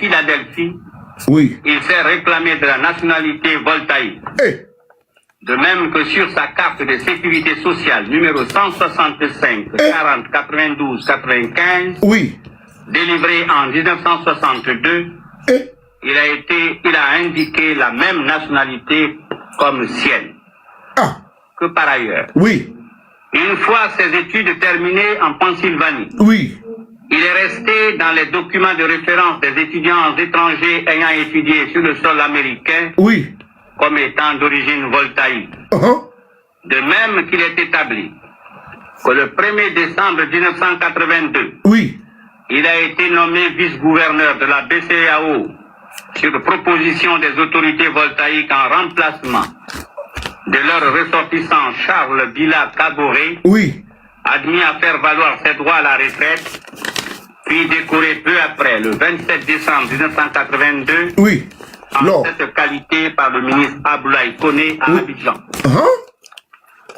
Oui. Il s'est réclamé de la nationalité voltaïque. Eh. De même que sur sa carte de sécurité sociale numéro 165 40 92 95. Oui. Délivré en 1962, il a indiqué la même nationalité comme sienne. Ah. Que par ailleurs. Oui. Une fois ses études terminées en Pennsylvanie. Oui. Il est resté dans les documents de référence des étudiants étrangers ayant étudié sur le sol américain. Oui. Comme étant d'origine voltaïque. De même qu'il est établi que le 1er décembre 1982. Oui. Il a été nommé vice-gouverneur de la BCEAO sur proposition des autorités voltaïques en remplacement de leur ressortissant Charles Villa Caboret, admis à faire valoir ses droits à la retraite, puis décoré peu après, le 27 décembre 1982, en cette qualité par le ministre Abdoulaye Koné à Abidjan.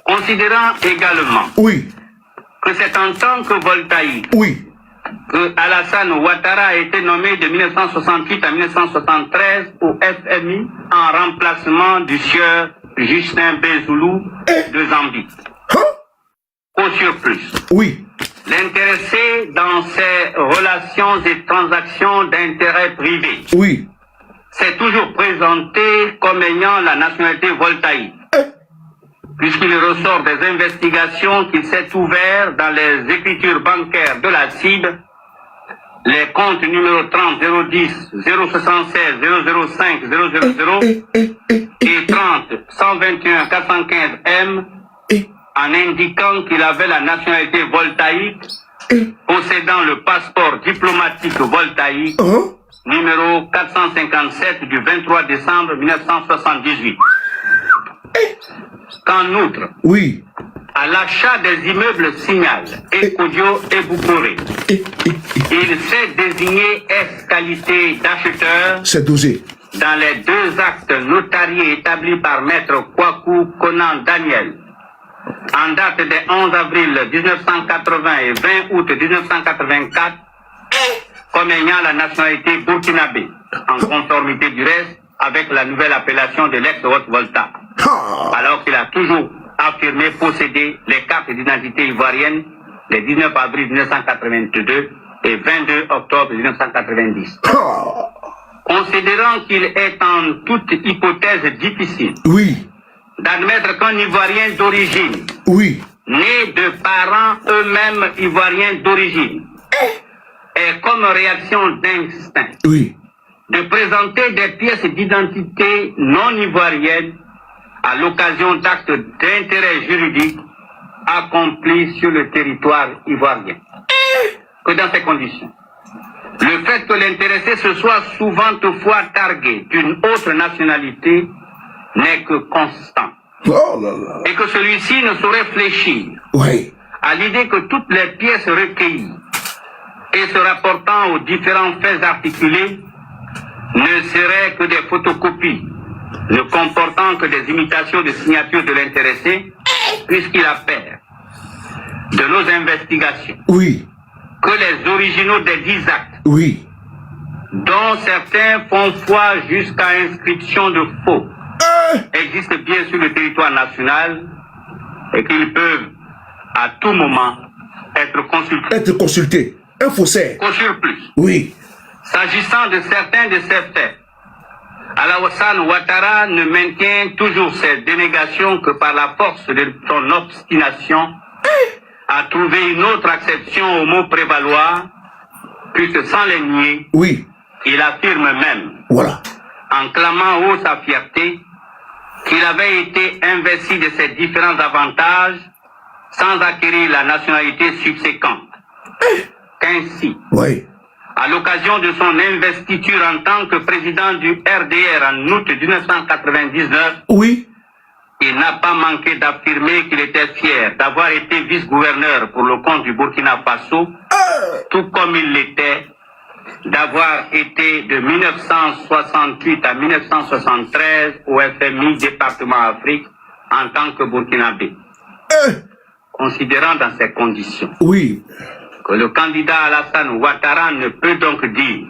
Considérant également que c'est en tant que voltaïque que Alassane Ouattara a été nommé de 1968 à 1973 au FMI en remplacement du sieur Justin Bézoulou de Zambie. Au surplus, l'intéressé dans ses relations et transactions d'intérêt privé s'est toujours présenté comme ayant la nationalité voltaïque, puisqu'il ressort des investigations qu'il s'est ouvert dans les écritures bancaires de la CIB, les comptes numéro 30 010 076 005 000 et 30 121 415 M, en indiquant qu'il avait la nationalité voltaïque, possédant le passeport diplomatique voltaïque numéro 457 du 23 décembre 1978. Qu'en outre, à l'achat des immeubles Signal, Ecodio et Boukoré, il s'est désigné qualité d'acheteur dans les deux actes notariés établis par maître Kwaku Conan Daniel en date des 11 avril 1980 et 20 août 1984 comme ayant la nationalité burkinabé, en conformité du reste avec la nouvelle appellation de l'ex-Haute-Volta, alors qu'il a toujours affirmé posséder les cartes d'identité ivoiriennes les 19 avril 1982 et 22 octobre 1990. Considérant qu'il est en toute hypothèse difficile d'admettre qu'un Ivoirien d'origine, né de parents eux-mêmes Ivoiriens d'origine, est comme réaction d'instinct de présenter des pièces d'identité non ivoiriennes à l'occasion d'actes d'intérêt juridique accomplis sur le territoire ivoirien. Que dans ces conditions, le fait que l'intéressé se soit souvent toutefois targué d'une autre nationalité n'est que constant. Et que celui-ci ne saurait fléchir à l'idée que toutes les pièces recueillies et se rapportant aux différents faits articulés ne seraient que des photocopies, ne comportant que des imitations de signatures de l'intéressé, puisqu'il appelle de nos investigations que les originaux des 10 actes, dont certains font foi jusqu'à inscription de faux, existent bien sur le territoire national et qu'ils peuvent à tout moment être consultés. Un faussaire. Au surplus. S'agissant de certains de ces faits, Alassane Ouattara ne maintient toujours ses dénégations que par la force de son obstination à trouver une autre acception au mot prévaloir, puisque sans les nier, il affirme même, en clamant haut sa fierté, qu'il avait été investi de ses différents avantages sans acquérir la nationalité subséquente. Qu'ainsi, à l'occasion de son investiture en tant que président du RDR en août 1999, il n'a pas manqué d'affirmer qu'il était fier d'avoir été vice-gouverneur pour le compte du Burkina Faso, tout comme il l'était d'avoir été de 1968 à 1973 au FMI département Afrique en tant que Burkinabé. Considérant dans ces conditions que le candidat Alassane Ouattara ne peut donc dire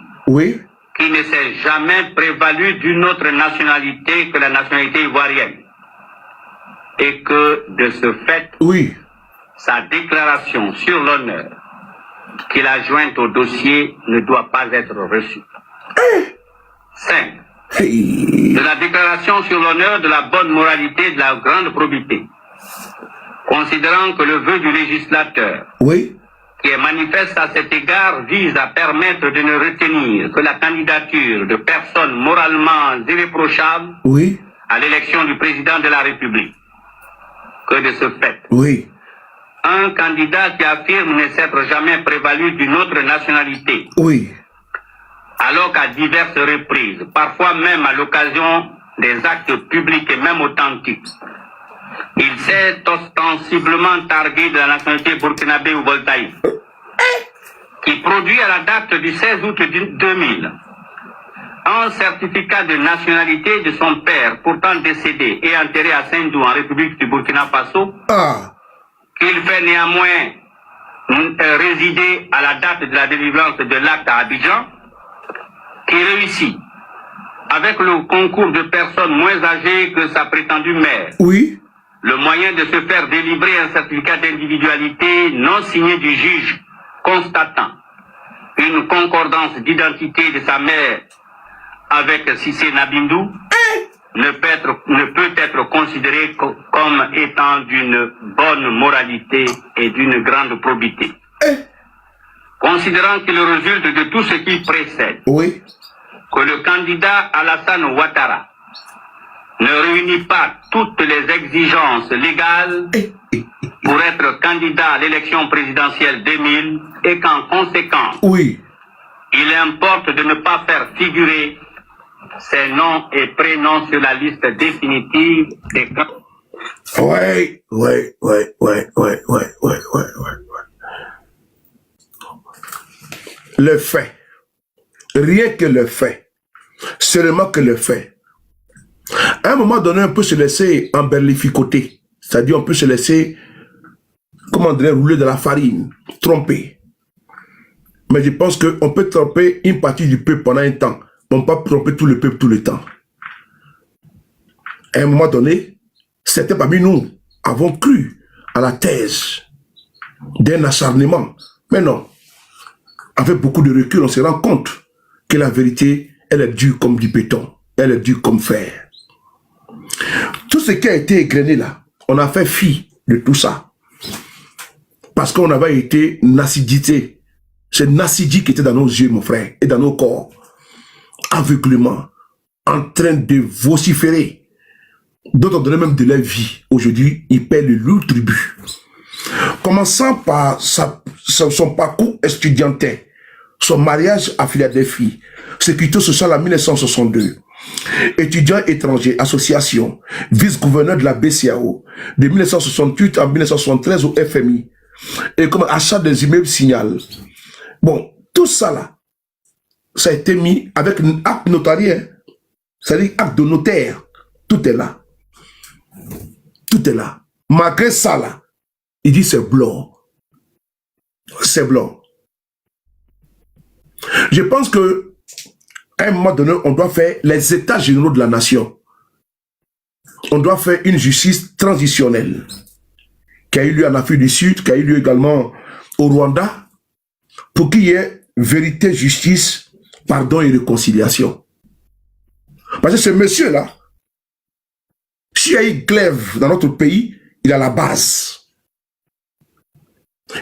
qu'il ne s'est jamais prévalu d'une autre nationalité que la nationalité ivoirienne et que de ce fait, sa déclaration sur l'honneur qu'il a jointe au dossier ne doit pas être reçue. 5. De la déclaration sur l'honneur de la bonne moralité et de la grande probité. Considérant que le vœu du législateur, qui est manifeste à cet égard, vise à permettre de ne retenir que la candidature de personnes moralement irréprochables à l'élection du président de la République. Que de ce fait, un candidat qui affirme ne s'être jamais prévalu d'une autre nationalité, alors qu'à diverses reprises, parfois même à l'occasion des actes publics et même authentiques, il s'est ostensiblement targué de la nationalité burkinabé ou voltaïque, qui produit à la date du 16 août 2000 un certificat de nationalité de son père, pourtant décédé et enterré à Saint-Dou en République du Burkina Faso, qu'il fait néanmoins résider à la date de la délivrance de l'acte à Abidjan, qui réussit, avec le concours de personnes moins âgées que sa prétendue mère, le moyen de se faire délivrer un certificat d'individualité non signé du juge constatant une concordance d'identité de sa mère avec Cissé Nabindou, ne peut être considéré comme étant d'une bonne moralité et d'une grande probité. Considérant qu'il résulte de tout ce qui précède, que le candidat Alassane Ouattara ne réunit pas toutes les exigences légales pour être candidat à l'élection présidentielle 2000 et qu'en conséquence, il importe de ne pas faire figurer ses noms et prénoms sur la liste définitive des candidats. Le fait, rien que le fait, seulement que le fait. À un moment donné, on peut se laisser emberlificoter, c'est-à-dire on peut se laisser, comment dire, rouler de la farine, tromper. Mais je pense qu'on peut tromper une partie du peuple pendant un temps, mais on ne peut pas tromper tout le peuple tout le temps. À un moment donné, certains parmi nous avons cru à la thèse d'un acharnement. Mais non, avec beaucoup de recul, on se rend compte que la vérité, elle est dure comme du béton, elle est dure comme fer. Tout ce qui a été égrené là, on a fait fi de tout ça. Parce qu'on avait été nacidité. C'est Nassidi qui était dans nos yeux, mon frère, et dans nos corps. Aveuglement, en train de vociférer. D'autres donnaient même de leur vie. Aujourd'hui, ils paient le lourd tribut. Commençant par son parcours estudiantin, son mariage à Philadelphie, sécurité sociale en 1962, étudiant étranger, association, vice-gouverneur de la BCAO, de 1968 à 1973 au FMI, et comme achat des immeubles Signal. Bon, tout ça là, ça a été mis avec un acte notarié, c'est-à-dire acte de notaire. Tout est là. Tout est là. Malgré ça là, il dit c'est blanc. C'est blanc. Je pense que à un moment donné, on doit faire les états généraux de la nation. On doit faire une justice transitionnelle qui a eu lieu en Afrique du Sud, qui a eu lieu également au Rwanda, pour qu'il y ait vérité, justice, pardon et réconciliation. Parce que ce monsieur-là, s'il y a eu glaive dans notre pays, il a la base.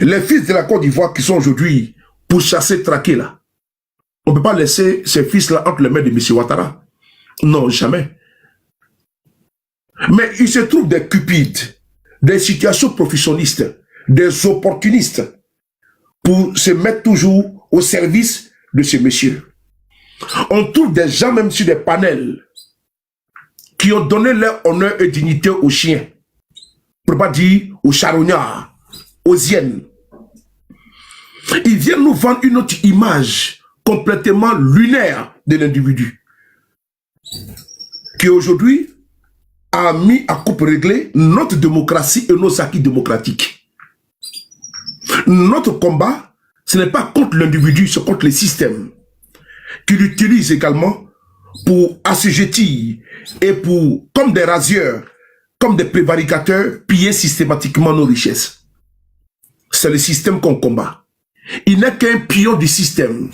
Les fils de la Côte d'Ivoire qui sont aujourd'hui pourchassés, traqués là, on ne peut pas laisser ces fils-là entre les mains de M. Ouattara. Non, jamais. Mais il se trouve des cupides, des situations professionnalistes, des opportunistes pour se mettre toujours au service de ces messieurs. On trouve des gens même sur des panels qui ont donné leur honneur et dignité aux chiens, pour ne pas dire aux charognards, aux hyènes. Ils viennent nous vendre une autre image complètement lunaire de l'individu, qui aujourd'hui a mis à coupe réglée notre démocratie et nos acquis démocratiques. Notre combat, ce n'est pas contre l'individu, c'est contre les systèmes qui l'utilisent également pour assujettir et pour, comme des rasieurs, comme des prévaricateurs, piller systématiquement nos richesses. C'est le système qu'on combat. Il n'est qu'un pion du système.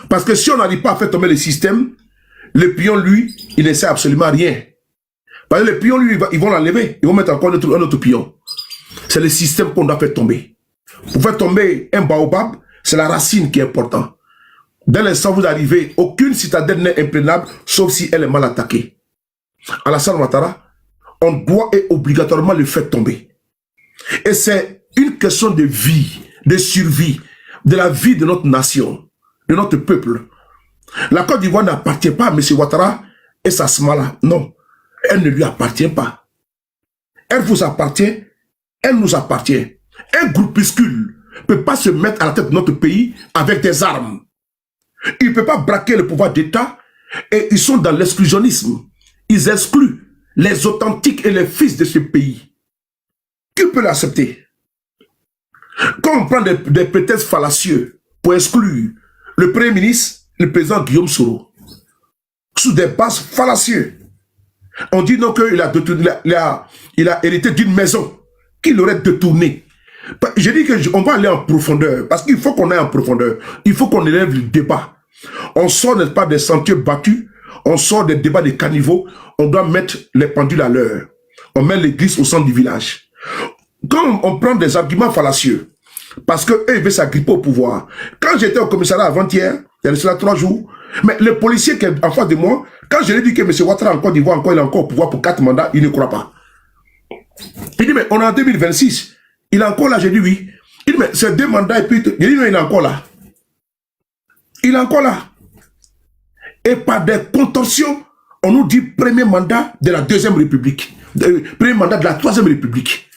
Parce que si on n'arrive pas à faire tomber le système, le pion, lui, il ne sait absolument rien. Parce que le pion, lui, ils vont l'enlever. Ils vont mettre encore un autre pion. C'est le système qu'on doit faire tomber. Pour faire tomber un baobab, c'est la racine qui est importante. Dès l'instant où vous arrivez, aucune citadelle n'est imprenable, sauf si elle est mal attaquée. Alassane Ouattara, on doit et obligatoirement le faire tomber. Et c'est une question de vie, de survie, de la vie de notre nation, de notre peuple. La Côte d'Ivoire n'appartient pas à M. Ouattara et sa smala. Non, elle ne lui appartient pas. Elle vous appartient, elle nous appartient. Un groupuscule ne peut pas se mettre à la tête de notre pays avec des armes. Il ne peut pas braquer le pouvoir d'État et ils sont dans l'exclusionnisme. Ils excluent les authentiques et les fils de ce pays. Qui peut l'accepter? Quand on prend des prétextes fallacieux pour exclure le Premier ministre, le président Guillaume Soro, sous des bases fallacieuses, on dit donc qu'il a hérité d'une maison qu'il aurait détournée. J'ai dit qu'on va aller en profondeur, parce qu'il faut qu'on aille en profondeur. Il faut qu'on élève le débat. On sort, n'est-ce pas, des sentiers battus, on sort des débats des caniveaux, on doit mettre les pendules à l'heure. On met l'église au centre du village. Quand on prend des arguments fallacieux, parce qu'eux, ils veulent s'agripper au pouvoir. Quand j'étais au commissariat avant-hier, il y a cela 3 jours, mais le policier qui est en face de moi, quand je lui ai dit que M. Ouattara en Côte d'Ivoire, il est encore au pouvoir pour 4 mandats, il ne croit pas. Il dit, mais on est en 2026. Il est encore là, j'ai dit oui. Il dit, mais c'est 2 mandats et puis... J'ai dit non, il est encore là. Il est encore là. Et par des contorsions, on nous dit premier mandat de la 2e République. Premier mandat de la 3e République.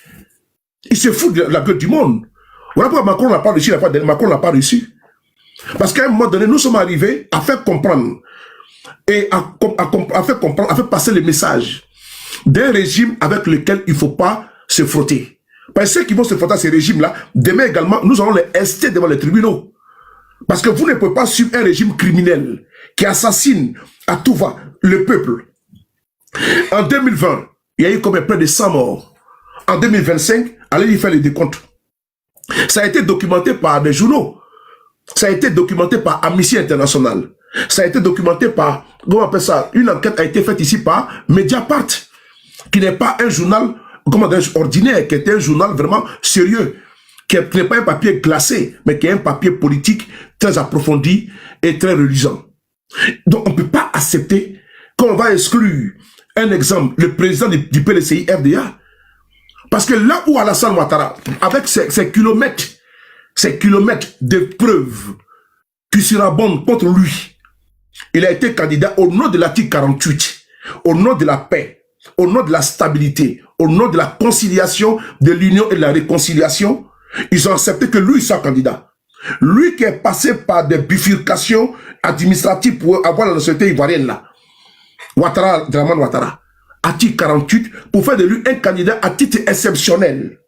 Il se fout de la gueule du monde. Voilà pourquoi Macron n'a pas réussi. Macron n'a pas réussi. Parce qu'à un moment donné, nous sommes arrivés à faire comprendre et à faire passer le message d'un régime avec lequel il ne faut pas se frotter. Parce que ceux qui vont se frotter à ces régimes-là, demain également, nous allons les ester devant les tribunaux. Parce que vous ne pouvez pas suivre un régime criminel qui assassine à tout va le peuple. En 2020, il y a eu comme près de 100 morts. En 2025, allez y faire les décomptes. Ça a été documenté par des journaux. Ça a été documenté par Amnesty International. Ça a été documenté par, comment on appelle ça, une enquête a été faite ici par Mediapart, qui n'est pas un journal, comment dire, ordinaire, qui est un journal vraiment sérieux, qui n'est pas un papier glacé, mais qui est un papier politique très approfondi et très reluisant. Donc on ne peut pas accepter qu'on va exclure, un exemple, le président du PLCI RDA. Parce que là où Alassane Ouattara, avec ses kilomètres de preuves qui surabondent contre lui, il a été candidat au nom de l'article 48, au nom de la paix, au nom de la stabilité, au nom de la conciliation, de l'union et de la réconciliation. Ils ont accepté que lui soit candidat. Lui qui est passé par des bifurcations administratives pour avoir la nationalité ivoirienne là. Ouattara, Dramane Ouattara. Article 48, pour faire de lui un candidat à titre exceptionnel.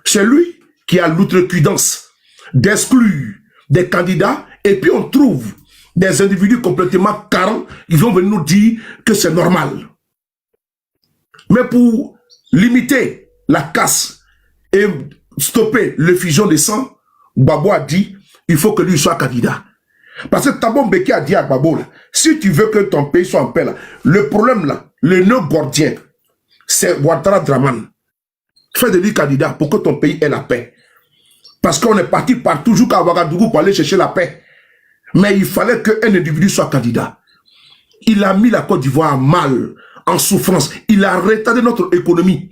C'est lui qui a l'outrecuidance d'exclure des candidats et puis on trouve des individus complètement carents, ils vont venir nous dire que c'est normal. Mais pour limiter la casse et stopper l'effusion de sang, Gbagbo a dit, il faut que lui soit candidat. Parce que Thabo Mbeki a dit à Gbagbo, si tu veux que ton pays soit en paix, là, le problème là, le nœud gordien, c'est Ouattara Dramane. Fais de lui candidat pour que ton pays ait la paix. Parce qu'on est parti par toujours qu'à Ouagadougou pour aller chercher la paix. Mais il fallait qu'un individu soit candidat. Il a mis la Côte d'Ivoire mal en souffrance. Il a retardé notre économie.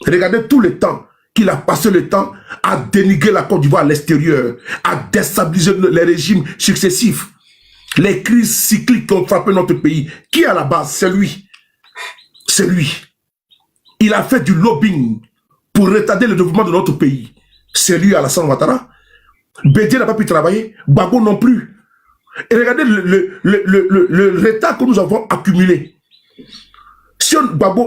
Regardez tout le temps qu'il a passé le temps à dénigrer la Côte d'Ivoire à l'extérieur, à déstabiliser les régimes successifs. Les crises cycliques qui ont frappé notre pays. Qui à la base? C'est lui. C'est lui. Il a fait du lobbying pour retarder le développement de notre pays. C'est lui, Alassane Ouattara. Bédié n'a pas pu travailler. Gbagbo non plus. Et regardez le retard que nous avons accumulé. Si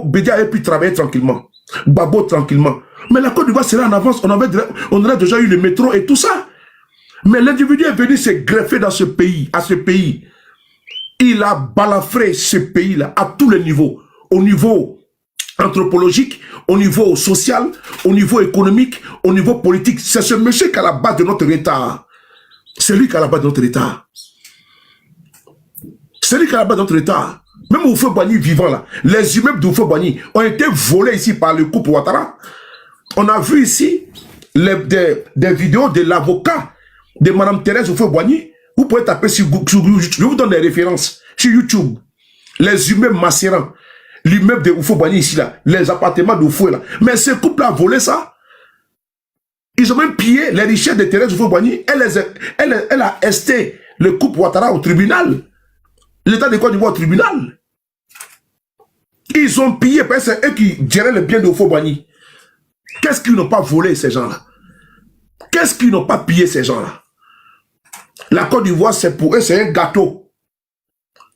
Bédié avait pu travailler tranquillement, Gbagbo tranquillement, mais la Côte d'Ivoire serait en avance, on aurait déjà eu le métro et tout ça. Mais l'individu est venu se greffer dans ce pays, à ce pays. Il a balafré ce pays-là à tous les niveaux. Au niveau anthropologique, au niveau social, au niveau économique, au niveau politique. C'est ce monsieur qui est à la base de notre État. C'est lui qui est à la base de notre État. C'est lui qui est à la base de notre État. Même Houphouët-Boigny vivant là, les immeubles d'Houphouët-Boigny ont été volés ici par le couple Ouattara. On a vu ici des vidéos de l'avocat de Mme Thérèse Houphouët-Boigny. Vous pouvez taper sur YouTube. Je vous donne des références sur YouTube. Les immeubles macérants. L'immeuble de Houphouët-Boigny ici là. Les appartements d'Houphouët là. Mais ce couple a volé ça. Ils ont même pillé les richesses de Thérèse Houphouët-Boigny. Elle a esté le couple Ouattara au tribunal. L'État de Côte d'Ivoire au tribunal. Ils ont pillé parce que c'est eux qui géraient le bien de Houphouët-Boigny. Qu'est-ce qu'ils n'ont pas volé ces gens-là? Qu'est-ce qu'ils n'ont pas pillé ces gens-là? La Côte d'Ivoire, c'est pour eux, c'est un gâteau.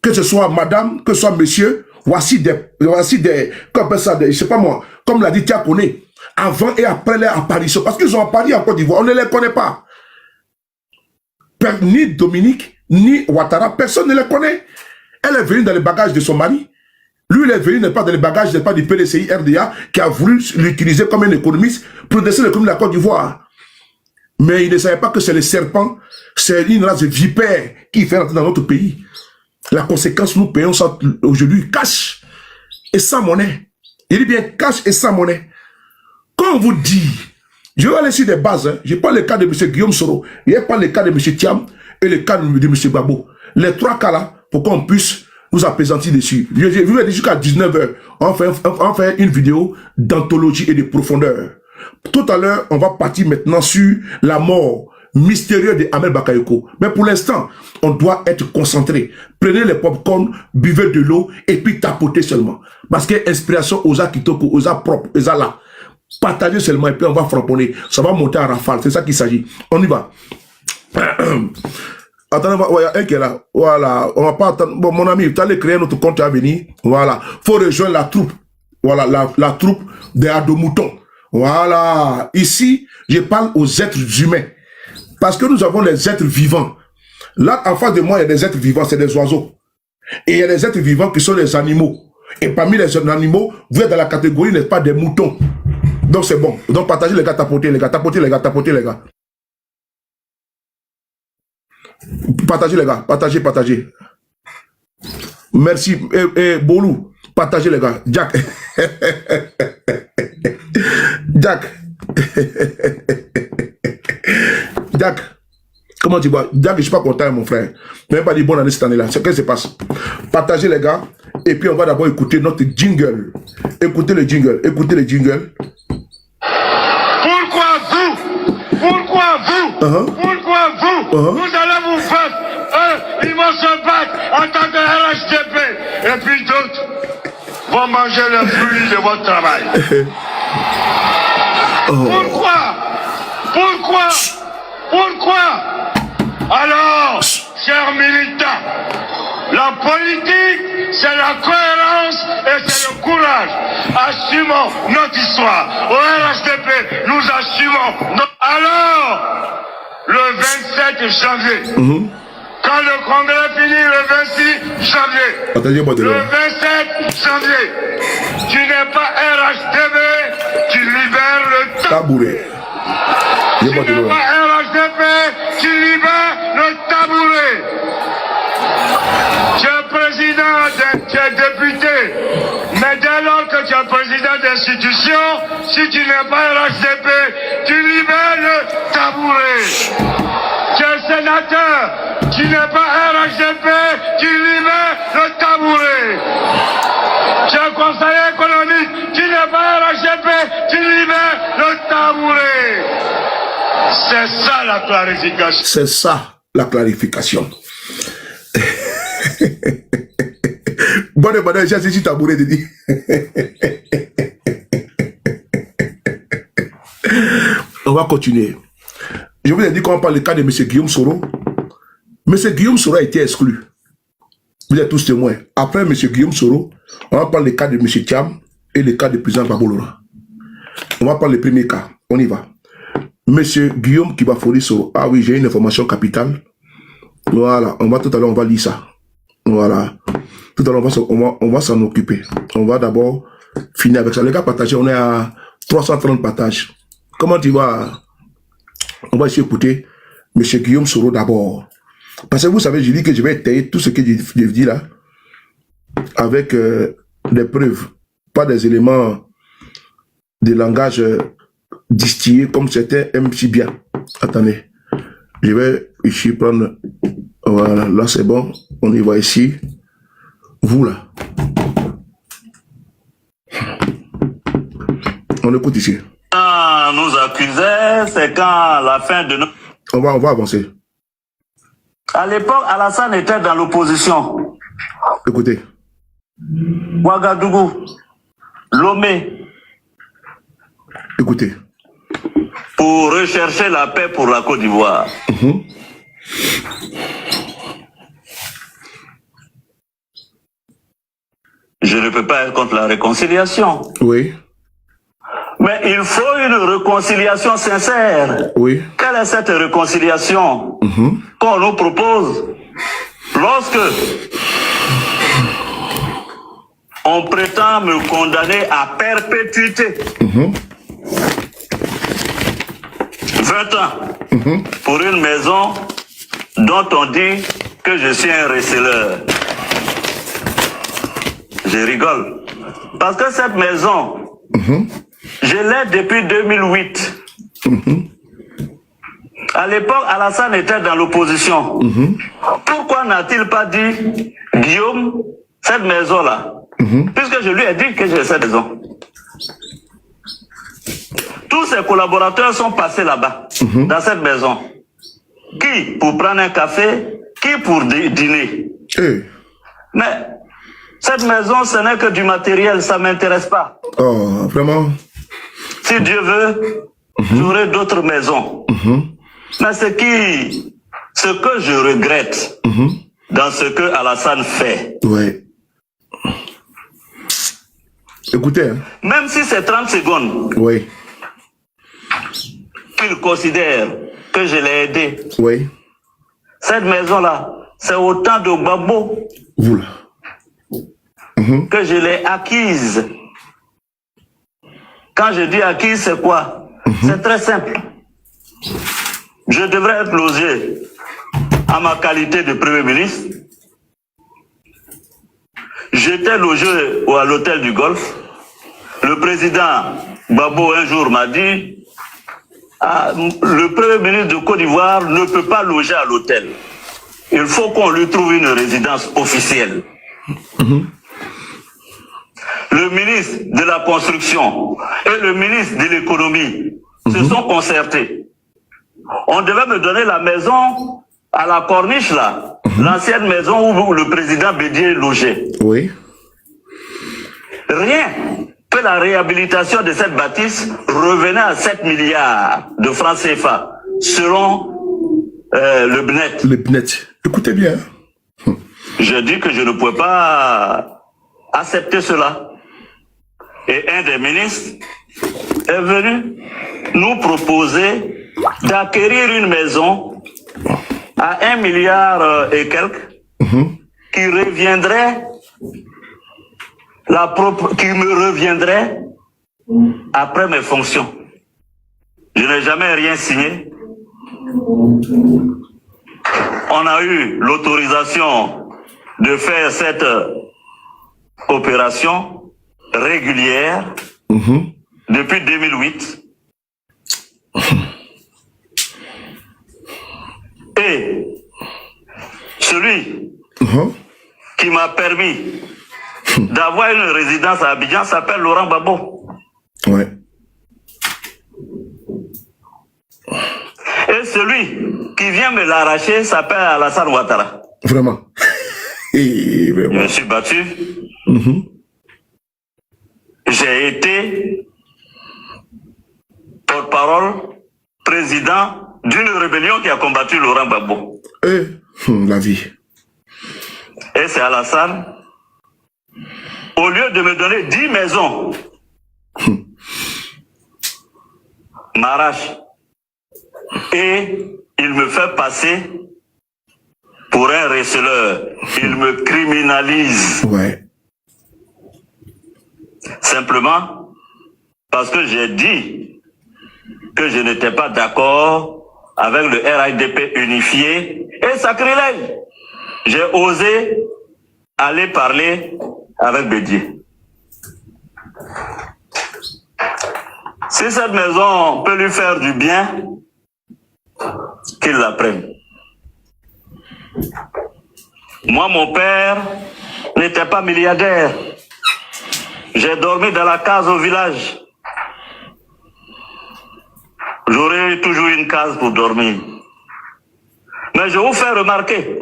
Que ce soit madame, que ce soit monsieur, voici des comme ça, je sais pas moi, comme l'a dit Tia Koné, avant et après leur apparition. Parce qu'ils ont apparu en Côte d'Ivoire, on ne les connaît pas. Ni Dominique, ni Ouattara, personne ne les connaît. Elle est venue dans les bagages de son mari. Lui, il est venu, n'est pas dans les bagages, n'est pas du PDCI RDA, qui a voulu l'utiliser comme un économiste pour descendre l'économie de la Côte d'Ivoire. Mais il ne savait pas que c'est le serpent, c'est une race de vipère qui fait rentrer dans notre pays. La conséquence, nous payons ça aujourd'hui cash et sans monnaie. Il dit bien cash et sans monnaie. Quand on vous dit, je vais aller sur des bases, hein, je prends le cas de M. Guillaume Soro, je prends le cas de M. Thiam et le cas de M. Gbagbo. Les trois cas là, pour qu'on puisse nous apaisantir dessus. Je vais dire jusqu'à 19h, on fait une vidéo d'anthologie et de profondeur. Tout à l'heure, on va partir maintenant sur la mort mystérieuse de Ahmed Bakayoko. Mais pour l'instant, on doit être concentré. Prenez les popcorn, buvez de l'eau et puis tapotez seulement. Parce que inspiration, osa kitoko, osa propre, osa là. Partagez seulement et puis on va frapponner. Ça va monter en rafale. C'est ça qu'il s'agit. On y va. Attendez, il y a un qui est là. Voilà. On va pas attendre. Bon, mon ami, tu allais créer notre compte à venir. Voilà. Faut rejoindre la troupe. Voilà, la troupe des Adomoutons. Voilà. Ici, je parle aux êtres humains. Parce que nous avons les êtres vivants. Là, en face de moi, il y a des êtres vivants, c'est des oiseaux. Et il y a des êtres vivants qui sont les animaux. Et parmi les animaux, vous êtes dans la catégorie, n'est-ce pas, des moutons. Donc c'est bon. Donc partagez les gars, tapotez les gars, tapotez les gars, tapotez les gars. Partagez les gars, partagez. Merci. Bolou, partagez les gars. Jack. Jack. Comment tu vois? Jack, je suis pas content, mon frère. Même pas dit bonne année cette année-là. C'est ce qui se passe. Partagez les gars. Et puis on va d'abord écouter notre jingle. Écoutez le jingle. Pourquoi vous vous allez vous battre, ils vont se battre en tant que RHDP, et puis d'autres vont manger le fruit de votre travail. Pourquoi alors, chers militants, la politique, c'est la cohérence et c'est le courage. Assumons notre histoire. Au RHDP, nous assumons notre... Alors, le 27 janvier, quand le congrès finit le 26 janvier, le 27 janvier, tu n'es pas RHDP, tu libères le tabouret. Tu n'es pas RHDP, tu libères le tabouret. Tu es président, tu es député, mais dès lors que tu es président d'institution, si tu n'es pas RHDP, tu libères le tabouret. Tu es sénateur, tu n'es pas RHDP, tu libères le tabouret. Tu es C'est ça la clarification. C'est ça la clarification. Bonne madame, j'ai saisi tabouret de dire. On va continuer. Je vous ai dit qu'on parle du cas de M. Guillaume Soro. M. Guillaume Soro a été exclu. Vous êtes tous témoins. Après M. Guillaume Soro, on va parler du cas de M. Thiam et le cas du président Gbagbo Laurent. On va parler du premier cas. On y va. M. Guillaume Kibafori Soro. Ah oui, j'ai une information capitale. Voilà. Tout à l'heure, on va lire ça. Voilà. Tout à l'heure, on va s'en occuper. On va d'abord finir avec ça. Les gars, partagés, on est à 330 partages. Comment tu vas? On va essayer d'écouter M. Guillaume Soro d'abord. Parce que vous savez, je dis que je vais tailler tout ce que je dis là avec des preuves, pas des éléments de langage distillé comme certains aiment si bien. Attendez, je vais ici prendre, voilà, là c'est bon, on y va ici. Vous là. On écoute ici. Nous accusait, c'est quand la fin de notre... On va avancer. À l'époque, Alassane était dans l'opposition. Écoutez. Ouagadougou, Lomé. Écoutez. Pour rechercher la paix pour la Côte d'Ivoire. Je ne peux pas être contre la réconciliation. Oui. Mais il faut une réconciliation sincère. Oui. Quelle est cette réconciliation qu'on nous propose lorsque on prétend me condamner à perpétuité 20 ans pour une maison dont on dit que je suis un receleur. Je rigole. Parce que cette maison, je l'ai depuis 2008. À l'époque, Alassane était dans l'opposition. Pourquoi n'a-t-il pas dit, Guillaume, cette maison-là, puisque je lui ai dit que j'ai cette maison. Tous ses collaborateurs sont passés là-bas, dans cette maison. Qui pour prendre un café, qui pour dîner. Mais cette maison, ce n'est que du matériel, ça ne m'intéresse pas. Oh, vraiment? Si Dieu veut, j'aurai d'autres maisons. Mais ce que je regrette dans ce que Alassane fait. Ouais. Écoutez. Hein. Même si c'est 30 secondes. Oui. Qu'il considère que je l'ai aidé. Oui. Cette maison-là, c'est autant de Gbagbo. Vous là. Que je l'ai acquise. Quand je dis acquise, c'est quoi? C'est très simple. Je devrais être logé à ma qualité de Premier ministre. J'étais logé à l'hôtel du Golfe. Le président Gbagbo un jour m'a dit le Premier ministre de Côte d'Ivoire ne peut pas loger à l'hôtel. Il faut qu'on lui trouve une résidence officielle. Le ministre de la Construction et le ministre de l'Économie se sont concertés. On devait me donner la maison à la Corniche, là, l'ancienne maison où le président Bédié logeait. Oui. Rien que la réhabilitation de cette bâtisse revenait à 7 milliards de francs CFA, selon le BNET. Le BNET. Écoutez bien. Je dis que je ne pouvais pas accepter cela. Et un des ministres est venu nous proposer d'acquérir une maison à 1 milliard et quelques qui reviendrait qui me reviendrait après mes fonctions. Je n'ai jamais rien signé. On a eu l'autorisation de faire cette opération régulière depuis 2008. Et celui qui m'a permis d'avoir une résidence à Abidjan s'appelle Laurent Gbagbo. Ouais. qui vient me l'arracher s'appelle Alassane Ouattara. Vraiment. Je me suis battu. J'ai été porte-parole, président d'une rébellion qui a combattu Laurent Gbagbo. La vie. Et c'est Alassane, au lieu de me donner 10 maisons, m'arrache. Et il me fait passer pour un receleur. Il me criminalise. Ouais. Simplement parce que j'ai dit que je n'étais pas d'accord avec le RHDP unifié et sacrilège. J'ai osé aller parler avec Bédier. Si cette maison peut lui faire du bien, qu'il la prenne. Moi, mon père n'était pas milliardaire. J'ai dormi dans la case au village. J'aurais toujours une case pour dormir. Mais je vous fais remarquer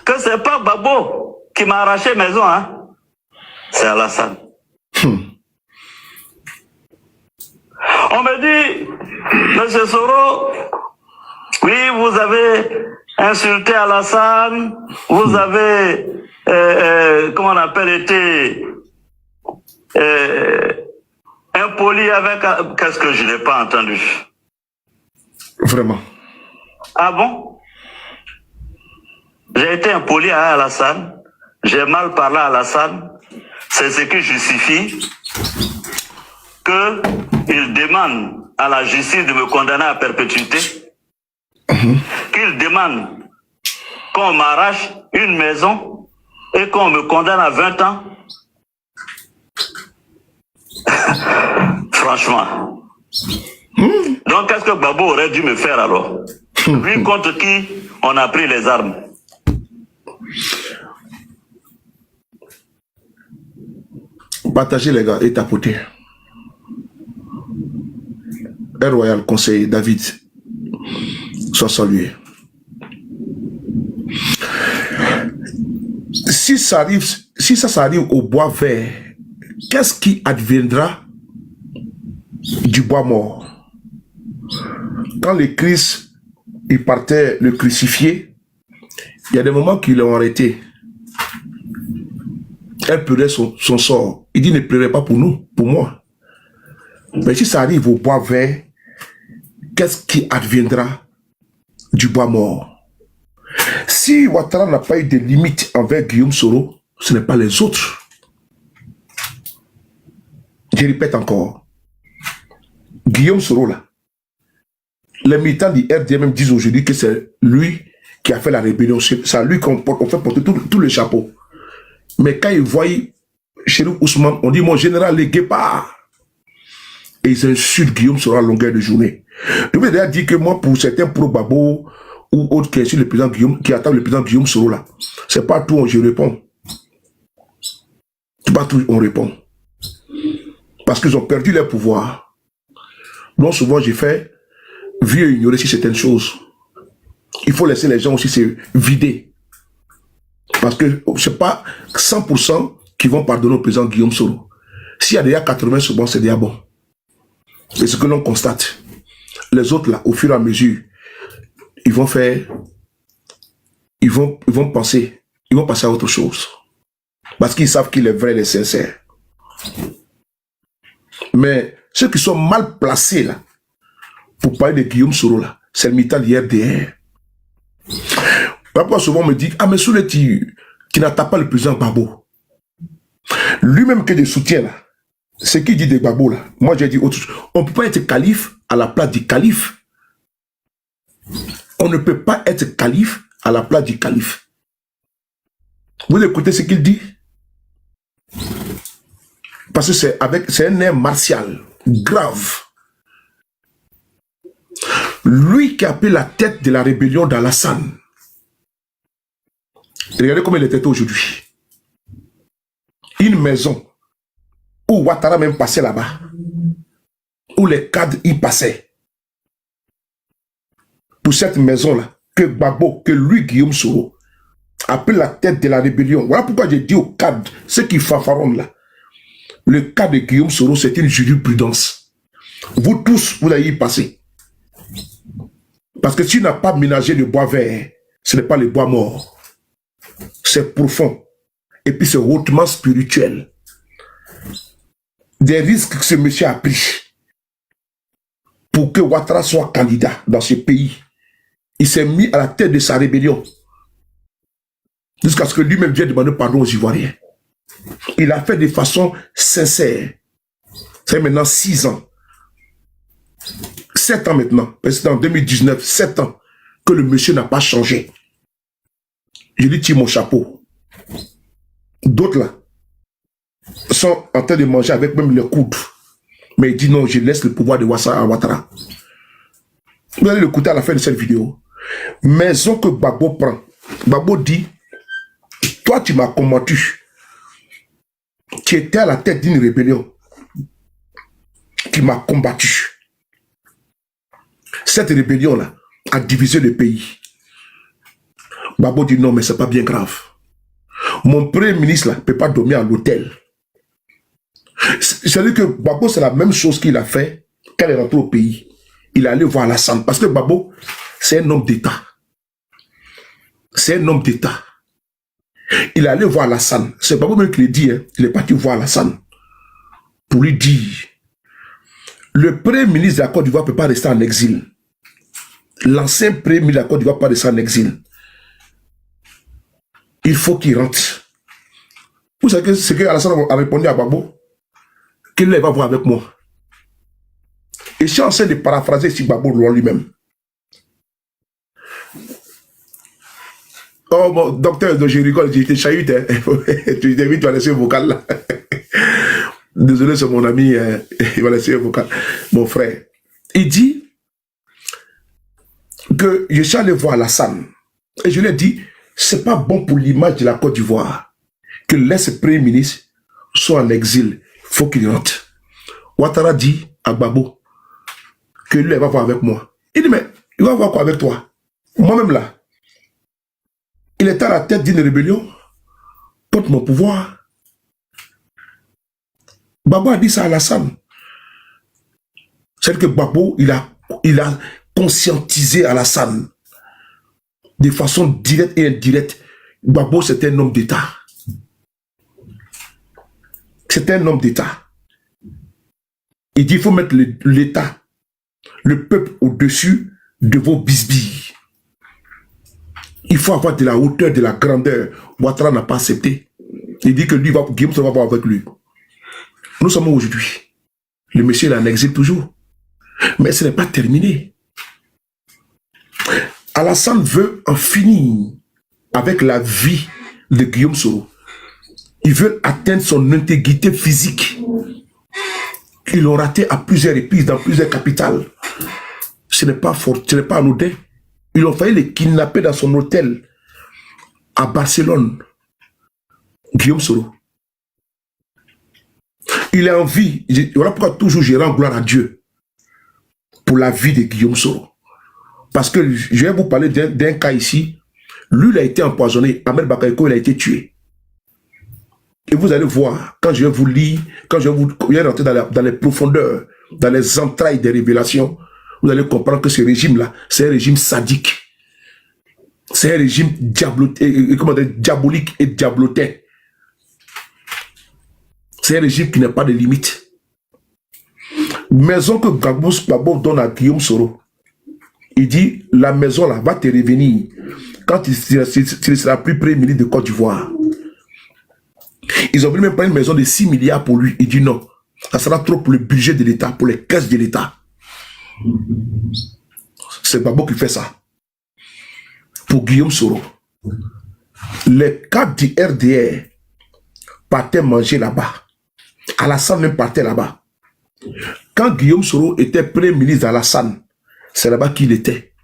que c'est pas Gbagbo qui m'a arraché maison, hein. C'est Alassane. On me dit, Monsieur Soro, oui, vous avez insulté Alassane, vous avez, comment on appelle, été impoli avec... Qu'est-ce que je n'ai pas entendu? Vraiment. Ah bon? J'ai été impoli à Alassane, j'ai mal parlé à Alassane, c'est ce qui justifie qu'il demande à la justice de me condamner à perpétuité, qu'il demande qu'on m'arrache une maison et qu'on me condamne à 20 ans. Franchement. Donc qu'est-ce que Gbagbo aurait dû me faire alors? Lui contre qui on a pris les armes. Partagez les gars et tapotez. Un royal conseil, David, soit salué. Si ça arrive au bois vert, qu'est-ce qui adviendra du bois mort? Quand le Christ, il partait le crucifier, il y a des moments qu'ils l'ont arrêté. Elle pleurait son sort. Il dit, ne pleurez pas pour nous, pour moi. Mais si ça arrive au bois vert, qu'est-ce qui adviendra du bois mort? Si Ouattara n'a pas eu de limite envers Guillaume Soro, ce n'est pas les autres. Je répète encore. Guillaume Soro, là, les militants du RDM disent aujourd'hui que c'est lui qui a fait la rébellion. C'est à lui qu'on fait porter tout le chapeau. Mais quand ils voient Chérif Ousmane, on dit mon général, les guépards. Et ils insultent Guillaume Soro à longueur de journée. Je veux déjà dire que moi, pour certains pro-Babo ou autres qui insultent le président Guillaume, qui attaquent le président Guillaume Soro là, c'est pas tout, je réponds. C'est pas tout, on répond. Parce qu'ils ont perdu leur pouvoir. Donc souvent, j'ai fait vieux ignorer si certaines choses. Il faut laisser les gens aussi se vider. Parce que c'est pas 100% qui vont pardonner au président Guillaume Soro. S'il y a déjà 80, c'est bon, c'est déjà bon. C'est ce que l'on constate. Les autres, là, au fur et à mesure, ils vont passer à autre chose. Parce qu'ils savent qu'il est vrai, il est sincère. Mais ceux qui sont mal placés, là, pour parler de Guillaume Soro, là, c'est le militant de l'IRDR. Parfois, souvent, on me dit, ah, mais Soulé, tu n'attaques pas le président Gbagbo. Lui-même que des soutiens, là, ce qu'il dit de Gbagbo, là, moi j'ai dit autre chose. On ne peut pas être calife à la place du calife. On ne peut pas être calife à la place du calife. Vous écoutez ce qu'il dit? Parce que c'est un air martial, grave. Lui qui a pris la tête de la rébellion d'Alassane. Regardez comment il était aujourd'hui. Une maison où Ouattara même passait là-bas, où les cadres y passaient. pour cette maison-là, que Gbagbo, que lui, Guillaume Soro, a pris la tête de la rébellion. Voilà pourquoi j'ai dit au cadre, ceux qui fanfaronnent là, le cas de Guillaume Soro, c'est une jurisprudence. Vous tous, vous allez y passer. Parce que si tu n'as pas ménagé le bois vert, ce n'est pas le bois mort. C'est profond. Et puis c'est hautement spirituel. Des risques que ce monsieur a pris pour que Ouattara soit candidat dans ce pays. Il s'est mis à la tête de sa rébellion. Jusqu'à ce que lui-même vienne demander pardon aux Ivoiriens. Il a fait de façon sincère. C'est maintenant 6 ans. 7 ans maintenant. Parce que c'est en 2019, 7 ans que le monsieur n'a pas changé. Je lui tire mon chapeau. D'autres là sont en train de manger avec même le coude. Mais il dit non, je laisse le pouvoir de Ouattara. Vous allez l'écouter à la fin de cette vidéo. Maison que Gbagbo prend. Gbagbo dit, toi tu m'as combattu. Tu étais à la tête d'une rébellion qui m'a combattu. Cette rébellion-là a divisé le pays. Gbagbo dit non, mais c'est pas bien grave. Mon premier ministre ne peut pas dormir à l'hôtel. C'est-à-dire que Gbagbo, c'est la même chose qu'il a fait quand il est rentré au pays. Il est allé voir Alassane. Parce que Gbagbo, c'est un homme d'État. C'est un homme d'État. Il est allé voir Alassane. C'est Gbagbo même qui le dit. Hein. Il est parti voir Alassane. Pour lui dire, le premier ministre de la Côte d'Ivoire ne peut pas rester en exil. L'ancien premier ministre de la Côte d'Ivoire ne peut pas rester en exil. Il faut qu'il rentre. Vous savez ce que Alassane a répondu à Gbagbo? Qu'il va voir avec moi. Et je suis en train de paraphraser ici Gbagbo lui-même. Oh mon docteur, je rigole, j'ai été chahute. Hein. Tu t'es vu, tu as laissé un vocal là. Désolé, c'est mon ami, il va laisser un vocal. Mon frère. Il dit que je suis allé voir Alassane. Et je lui ai dit, c'est pas bon pour l'image de la Côte d'Ivoire que l'ex-premier ministre soit en exil. Il faut qu'il rentre. Ouattara dit à Gbagbo que lui, il va voir avec moi. Il dit, mais il va voir quoi avec toi? Moi-même là, il était à la tête d'une rébellion contre mon pouvoir. Gbagbo a dit ça à Alassane. C'est que Gbagbo, il a conscientisé Alassane de façon directe et indirecte. Gbagbo, c'était un homme d'État. C'était un homme d'État. Il dit, il faut mettre l'État, le peuple au-dessus de vos bisbilles. Il faut avoir de la hauteur, de la grandeur. Ouattara n'a pas accepté. Il dit que lui, Guillaume va voir avec lui. Nous sommes aujourd'hui. Le monsieur est en exil toujours. Mais ce n'est pas terminé. Alassane veut en finir avec la vie de Guillaume Soro. Il veut atteindre son intégrité physique. Ils l'ont raté à plusieurs reprises dans plusieurs capitales. Ce n'est pas fort, ce n'est pas anodin. Ils ont failli le kidnapper dans son hôtel à Barcelone. Guillaume Soro. Il a envie. Voilà pourquoi toujours je rends gloire à Dieu pour la vie de Guillaume Soro. Parce que je vais vous parler d'un cas ici. Lui, il a été empoisonné. Ahmed Bakayoko, il a été tué. Et vous allez voir, quand je vais vous lire, quand je vais rentrer dans les profondeurs, dans les entrailles des révélations, vous allez comprendre que ce régime-là, c'est un régime sadique. C'est un régime diabolique et diablotin. C'est un régime qui n'a pas de limite. Maison que Gbagbo donne à Guillaume Soro, il dit, la maison là va te revenir quand tu ne seras plus premier ministre de Côte d'Ivoire. Ils ont voulu même prendre une maison de 6 milliards pour lui. Il dit non, ça sera trop pour le budget de l'État, pour les caisses de l'État. C'est Gbagbo qui fait ça. Pour Guillaume Soro. Les cadres du RDR partaient manger là-bas. Alassane même partait là-bas. Quand Guillaume Soro était premier ministre d'Alassane, c'est là-bas qu'il était.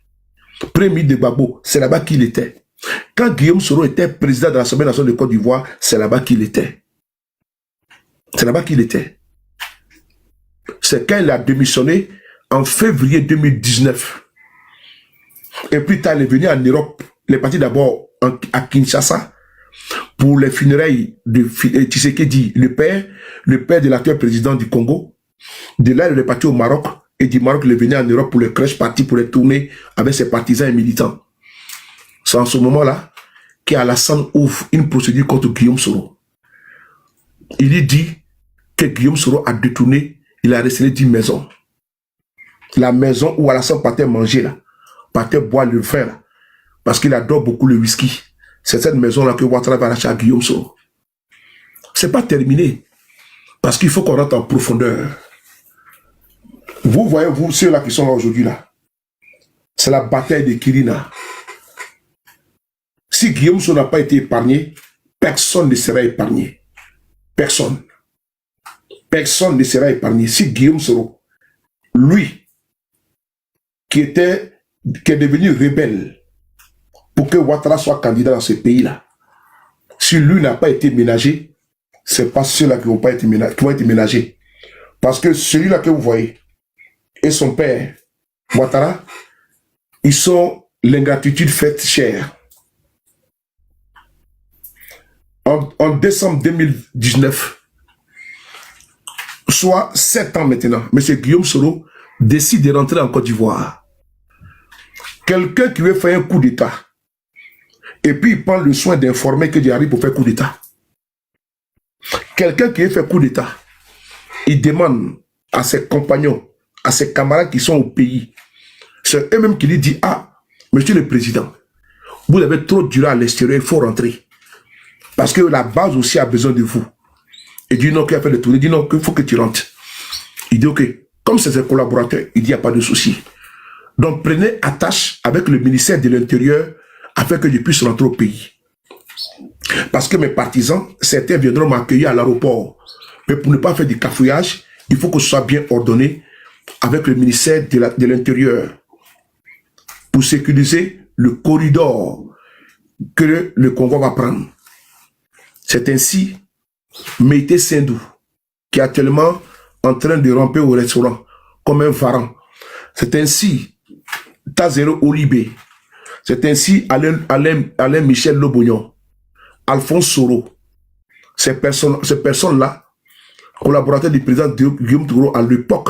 Premier ministre de Gbagbo, c'est là-bas qu'il était. Quand Guillaume Soro était président de l'Assemblée nationale de Côte d'Ivoire, c'est là-bas qu'il était. C'est là-bas qu'il était. C'est quand il a démissionné en février 2019. Et plus tard, il est venu en Europe. Il est parti d'abord à Kinshasa pour les funérailles de Tshisekedi, le père de l'actuel président du Congo. De là, il est parti au Maroc. Et du Maroc, il est venu en Europe pour le crèche parti, pour les tourner avec ses partisans et militants. C'est en ce moment-là qu'Alassane ouvre une procédure contre Guillaume Soro. Il dit que Guillaume Soro a détourné, il a resté d'une maison. La maison où Alassane partait manger, là, partait boire le vin, là, parce qu'il adore beaucoup le whisky. C'est cette maison-là que Ouattara va lâcher à Guillaume Soro. C'est pas terminé, parce qu'il faut qu'on rentre en profondeur. Vous voyez, vous, ceux-là qui sont là aujourd'hui, là, c'est la bataille de Kirina. Si Guillaume Soro n'a pas été épargné, personne ne sera épargné. Personne. Personne ne sera épargné. Si Guillaume Soro, lui, qui est devenu rebelle pour que Ouattara soit candidat dans ce pays-là, si lui n'a pas été ménagé, c'est pas ceux-là qui vont être ménagés. Parce que celui-là que vous voyez, et son père, Ouattara, ils sont l'ingratitude faite chère. En décembre 2019, soit 7 ans maintenant, M. Guillaume Soro décide de rentrer en Côte d'Ivoire. Quelqu'un qui veut faire un coup d'État, et puis il prend le soin d'informer que j'arrive pour faire coup d'État. Quelqu'un qui veut faire coup d'État, il demande à ses compagnons, à ses camarades qui sont au pays, c'est eux-mêmes qui lui disent, ah, monsieur le président, vous avez trop duré à l'extérieur, il faut rentrer. Parce que la base aussi a besoin de vous. Il dit non, qu'il a fait le tour, il dit non, qu'il faut que tu rentres. Il dit ok, comme c'est ses collaborateurs, il dit il n'y a pas de souci. Donc prenez attache avec le ministère de l'Intérieur afin que je puisse rentrer au pays. Parce que mes partisans, certains viendront m'accueillir à l'aéroport. Mais pour ne pas faire du cafouillage, il faut que ce soit bien ordonné avec le ministère de l'Intérieur pour sécuriser le corridor que le convoi va prendre. C'est ainsi Meïté Sendou, qui est actuellement en train de ramper au restaurant comme un varan. C'est ainsi Tazero Olibé. C'est ainsi Alain Michel Lobognon, Alphonse Soro. Ces personnes-là, collaborateurs du président Guillaume Soro à l'époque,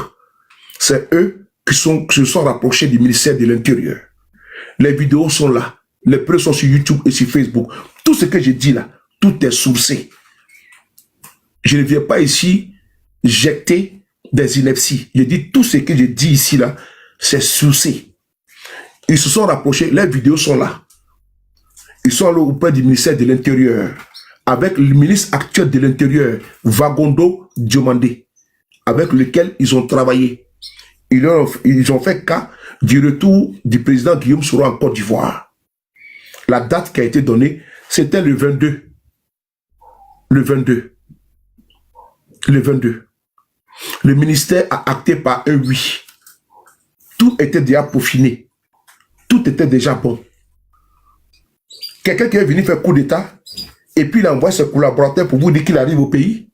c'est eux qui se sont rapprochés du ministère de l'Intérieur. Les vidéos sont là. Les preuves sont sur YouTube et sur Facebook. Tout ce que j'ai dit là, tout est sourcé. Je ne viens pas ici jeter des inepties. Je dis tout ce que je dis ici là, c'est sourcé. Ils se sont rapprochés, les vidéos sont là. Ils sont allés auprès du ministère de l'Intérieur, avec le ministre actuel de l'Intérieur, Vagondo Diomandé, avec lequel ils ont travaillé. Ils ont fait cas du retour du président Guillaume Soro en Côte d'Ivoire. La date qui a été donnée, c'était le 22. Le 22. Le ministère a acté par un oui. Tout était déjà peaufiné. Tout était déjà bon. Quelqu'un qui est venu faire coup d'État, et puis il envoie ses collaborateurs pour vous dire qu'il arrive au pays.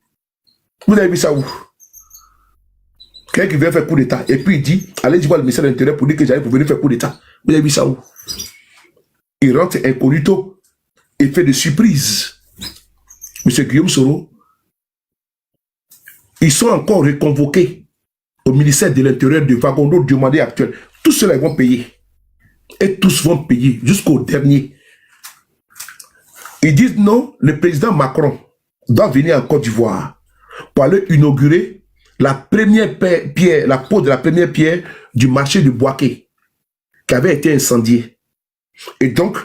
Vous avez vu ça où? Quelqu'un qui vient faire coup d'État, et puis il dit, allez voir le ministère de l'Intérieur pour dire que j'arrive pour venir faire coup d'État. Vous avez vu ça où? Il rentre incognito et fait des surprises. Monsieur Guillaume Soro, ils sont encore reconvoqués au ministère de l'Intérieur de Vagondo Diomandé actuel. Tous ceux-là vont payer. Et tous vont payer jusqu'au dernier. Ils disent non, le président Macron doit venir en Côte d'Ivoire pour aller inaugurer la première pierre, la pose de la première pierre du marché de Boaké qui avait été incendié. Et donc,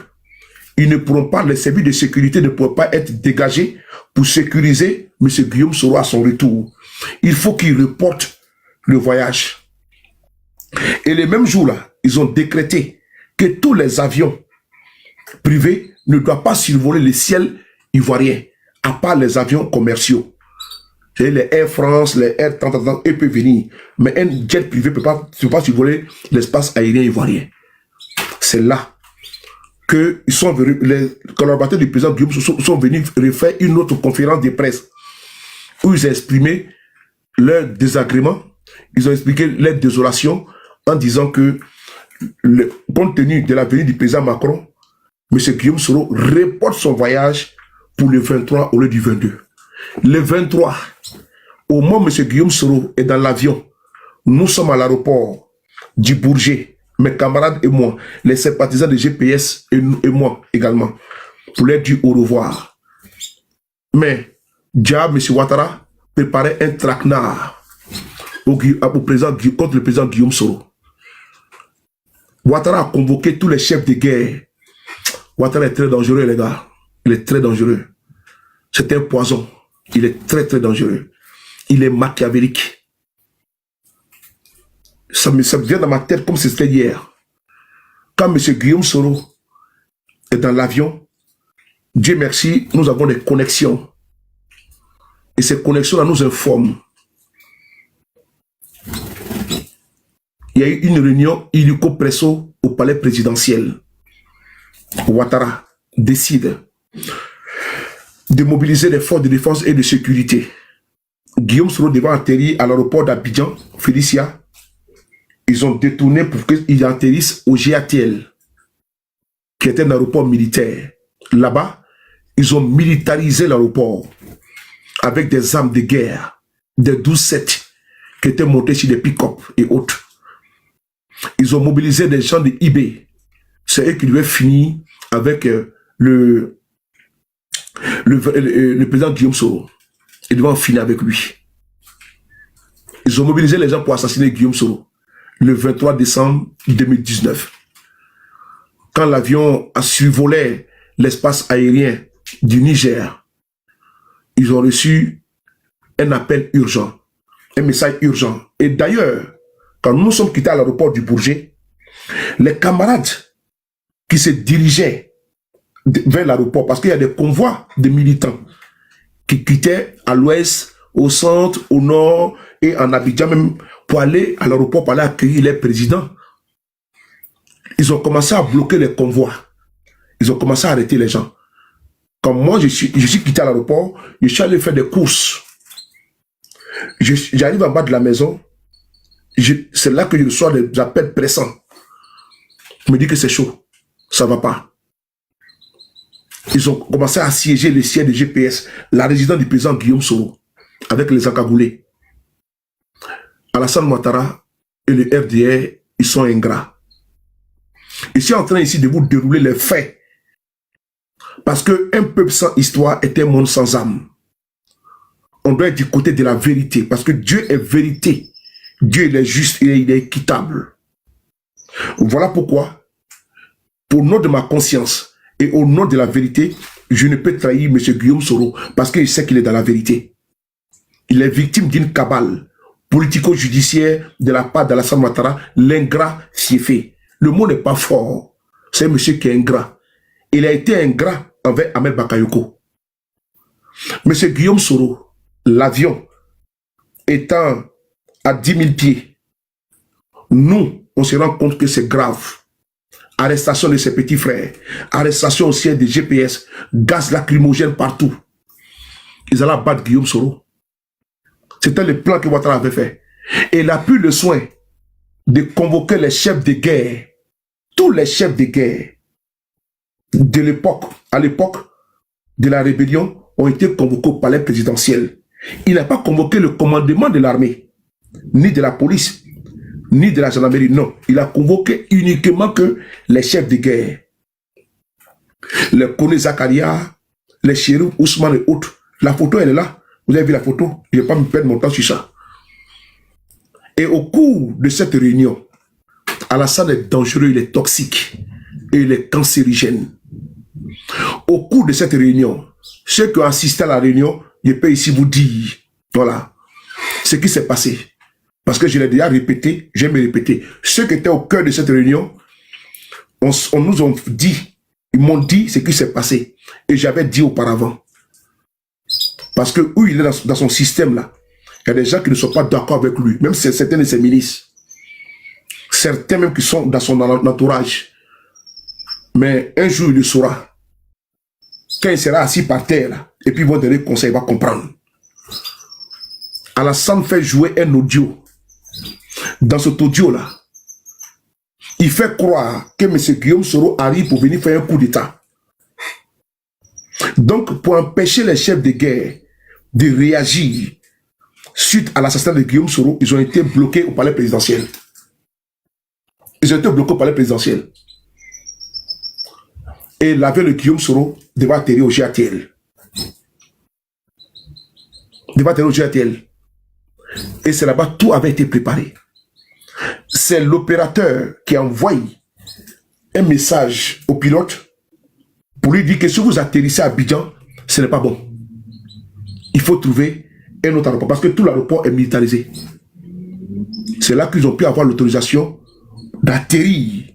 ils ne pourront pas, les services de sécurité ne pourront pas être dégagés pour sécuriser M. Guillaume Soro à son retour. Il faut qu'il reporte le voyage. Et les mêmes jours-là, ils ont décrété que tous les avions privés ne doivent pas survoler le ciel ivoirien, à part les avions commerciaux. Les Air France, les Air 30, ils peuvent venir. Mais un jet privé ne peut pas survoler l'espace aérien ivoirien. C'est là que les collaborateurs du président Guillaume sont venus refaire une autre conférence de presse où ils ont exprimé leur désagrément, ils ont expliqué leur désolation en disant que compte tenu de la venue du président Macron, M. Guillaume Soro reporte son voyage pour le 23 au lieu du 22. Le 23, au moment où M. Guillaume Soro est dans l'avion, nous sommes à l'aéroport du Bourget, mes camarades et moi, les sympathisants de GPS et moi également, pour leur dire au revoir. Mais, déjà, M. Ouattara préparait un traquenard contre le président Guillaume Soro. Ouattara a convoqué tous les chefs de guerre. Ouattara est très dangereux, les gars. Il est très dangereux. C'est un poison. Il est très, très dangereux. Il est machiavélique. Ça me vient dans ma tête comme si c'était hier. Quand M. Guillaume Soro est dans l'avion, Dieu merci, nous avons des connexions. Et ces connexions-là nous informent. Il y a eu une réunion illico presso au palais présidentiel. Ouattara décide de mobiliser les forces de défense et de sécurité. Guillaume Soro devant atterrir à l'aéroport d'Abidjan, Félicia. Ils ont détourné pour qu'ils atterrissent au GATL, qui était un aéroport militaire. Là-bas, ils ont militarisé l'aéroport avec des armes de guerre, des 12-7 qui étaient montés sur des pick-up et autres. Ils ont mobilisé des gens de IB. C'est eux qui devaient finir avec le président Guillaume Soro. Ils devaient en finir avec lui. Ils ont mobilisé les gens pour assassiner Guillaume Soro le 23 décembre 2019. Quand l'avion a survolé l'espace aérien du Niger, ils ont reçu un appel urgent, un message urgent. Et d'ailleurs, quand nous sommes quittés à l'aéroport du Bourget, les camarades qui se dirigeaient vers l'aéroport, parce qu'il y a des convois de militants qui quittaient à l'ouest, au centre, au nord et en Abidjan même pour aller à l'aéroport, pour aller accueillir les présidents. Ils ont commencé à bloquer les convois. Ils ont commencé à arrêter les gens. Quand moi, je suis quitté à l'aéroport, je suis allé faire des courses. J'arrive en bas de la maison. C'est là que je reçois des appels pressants. Je me dis que c'est chaud. Ça va pas. Ils ont commencé à assiéger le siège de GPS, la résidence du président Guillaume Soro, avec les encagoulés. Alassane Ouattara et le RDR, ils sont ingrats. Je suis en train ici de vous dérouler les faits. Parce qu'un peuple sans histoire est un monde sans âme. On doit être du côté de la vérité. Parce que Dieu est vérité. Dieu il est juste et il est équitable. Voilà pourquoi, pour le nom de ma conscience et au nom de la vérité, je ne peux trahir M. Guillaume Soro parce que je sais qu'il est dans la vérité. Il est victime d'une cabale politico-judiciaire de la part d'Alassane Ouattara, l'ingrat Siefé. Le mot n'est pas fort. C'est un monsieur qui est ingrat. Il a été ingrat envers Ahmed Bakayoko. M. Guillaume Soro, l'avion étant à 10 000 pieds, nous, on se rend compte que c'est grave. Arrestation de ses petits frères, arrestation au siège de GPS, gaz lacrymogène partout. Ils allaient battre Guillaume Soro. C'était le plan que Ouattara avait fait. Et il a pris le soin de convoquer les chefs de guerre, tous les chefs de guerre de l'époque, à l'époque de la rébellion, ont été convoqués au palais présidentiel. Il n'a pas convoqué le commandement de l'armée, ni de la police, ni de la gendarmerie, non. Il a convoqué uniquement que les chefs de guerre. Le Kone Zakaria, les shérifs Ousmane et autres. La photo, elle est là. Vous avez vu la photo? Je ne vais pas me perdre mon temps sur ça. Et au cours de cette réunion, Alassane est dangereux, il est toxique et il est cancérigène. Au cours de cette réunion, ceux qui ont assisté à la réunion, je peux ici vous dire, voilà, ce qui s'est passé. Parce que je l'ai déjà répété, je vais me répéter. Ceux qui étaient au cœur de cette réunion, on nous a dit, ils m'ont dit ce qui s'est passé. Et j'avais dit auparavant. Parce que où il est dans son système là, il y a des gens qui ne sont pas d'accord avec lui, même certains de ses ministres. Certains même qui sont dans son entourage. Mais un jour il le saura. Quand il sera assis par terre là, et puis il va donner conseil, il va comprendre. Alassane fait jouer un audio. Dans cet audio là, il fait croire que M. Guillaume Soro arrive pour venir faire un coup d'État. Donc, pour empêcher les chefs de guerre de réagir suite à l'assassinat de Guillaume Soro, ils ont été bloqués au palais présidentiel. Ils ont été bloqués au palais présidentiel. Et l'avion de Guillaume Soro devait atterrir au GATL. Et c'est là-bas, tout avait été préparé. C'est l'opérateur qui a envoyé un message au pilote pour lui dire que si vous atterrissez à Abidjan, ce n'est pas bon. Il faut trouver un autre aéroport parce que tout l'aéroport est militarisé. C'est là qu'ils ont pu avoir l'autorisation d'atterrir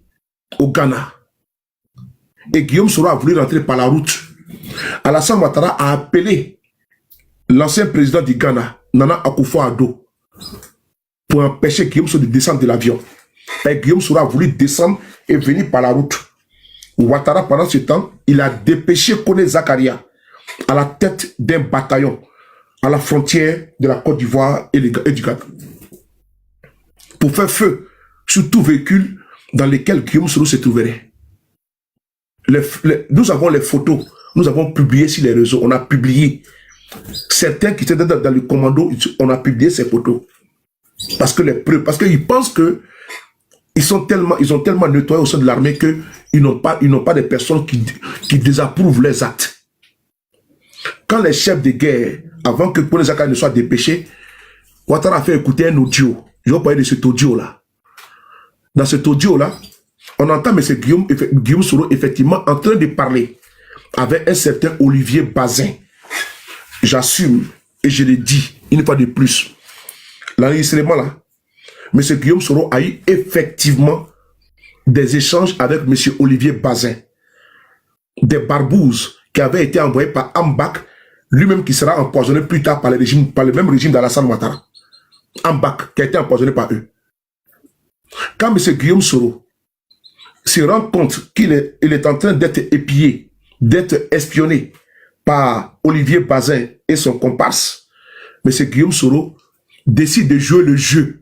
au Ghana. Et Guillaume Soro a voulu rentrer par la route. Alassane Ouattara a appelé l'ancien président du Ghana, Nana Akufo-Addo, pour empêcher Guillaume Soro de descendre de l'avion. Et Guillaume Soro a voulu descendre et venir par la route. Ouattara, pendant ce temps, il a dépêché Kone Zakaria à la tête d'un bataillon à la frontière de la Côte d'Ivoire et du Ghana pour faire feu sur tout véhicule dans lequel Guillaume Soro se trouverait. Nous avons les photos, nous avons publié sur les réseaux, on a publié. Certains qui étaient dans le commando, on a publié ces photos. Parce qu'ils pensent que ils ont tellement nettoyé au sein de l'armée qu'ils n'ont pas des personnes qui désapprouvent les actes. Quand les chefs de guerre, avant que Kone Zakaria ne soit dépêché, Ouattara a fait écouter un audio. Je vais parler de cet audio-là. Dans cet audio-là, on entend M. Guillaume Soro effectivement en train de parler avec un certain Olivier Bazin. J'assume et je le dis une fois de plus. L'enregistrement là, M. Guillaume Soro a eu effectivement des échanges avec M. Olivier Bazin. Des barbouzes qui avaient été envoyés par Ambak, lui-même qui sera empoisonné plus tard par le même régime d'Alassane Ouattara. Ambak qui a été empoisonné par eux. Quand M. Guillaume Soro se rend compte qu'il est en train d'être épié, d'être espionné par Olivier Bazin et son comparse, M. Guillaume Soro décide de jouer le jeu.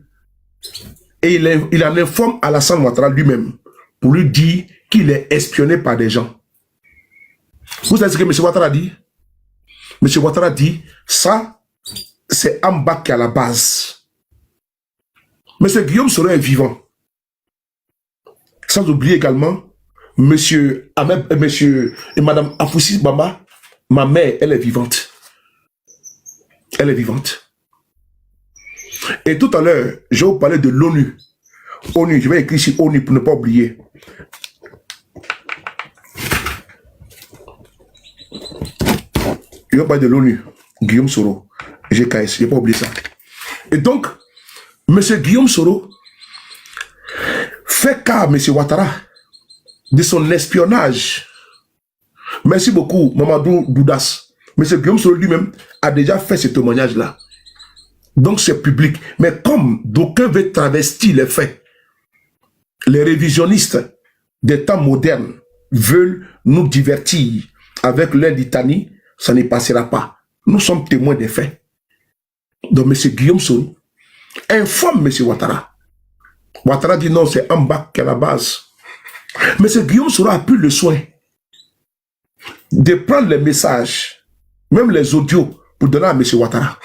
Et il en informe Alassane Ouattara lui-même pour lui dire qu'il est espionné par des gens. Vous savez ce que M. Ouattara dit? M. Ouattara dit, ça, c'est Ambak qui est à la base. M. Guillaume Soro est vivant. Sans oublier également, monsieur et Madame Afoussi Bamba, ma mère, elle est vivante. Elle est vivante. Et tout à l'heure, je vais vous parler de l'ONU. ONU, je vais écrire ici ONU pour ne pas oublier. Je vais parler de l'ONU. Guillaume Soro, GKS, je n'ai pas oublié ça. Et donc, M. Guillaume Soro fait cas à M. Ouattara de son espionnage. Merci beaucoup, Mamadou Doudas. M. Guillaume Soro lui-même a déjà fait ce témoignage-là. Donc c'est public. Mais comme d'aucuns veulent travestir les faits, les révisionnistes des temps modernes veulent nous divertir avec leur litanie, ça ne passera pas. Nous sommes témoins des faits. Donc M. Guillaume Soro informe M. Ouattara. Ouattara dit non, c'est Ambak qui est à la base. Mais M. Guillaume Soro a pris le soin de prendre les messages, même les audios, pour donner à M. Ouattara.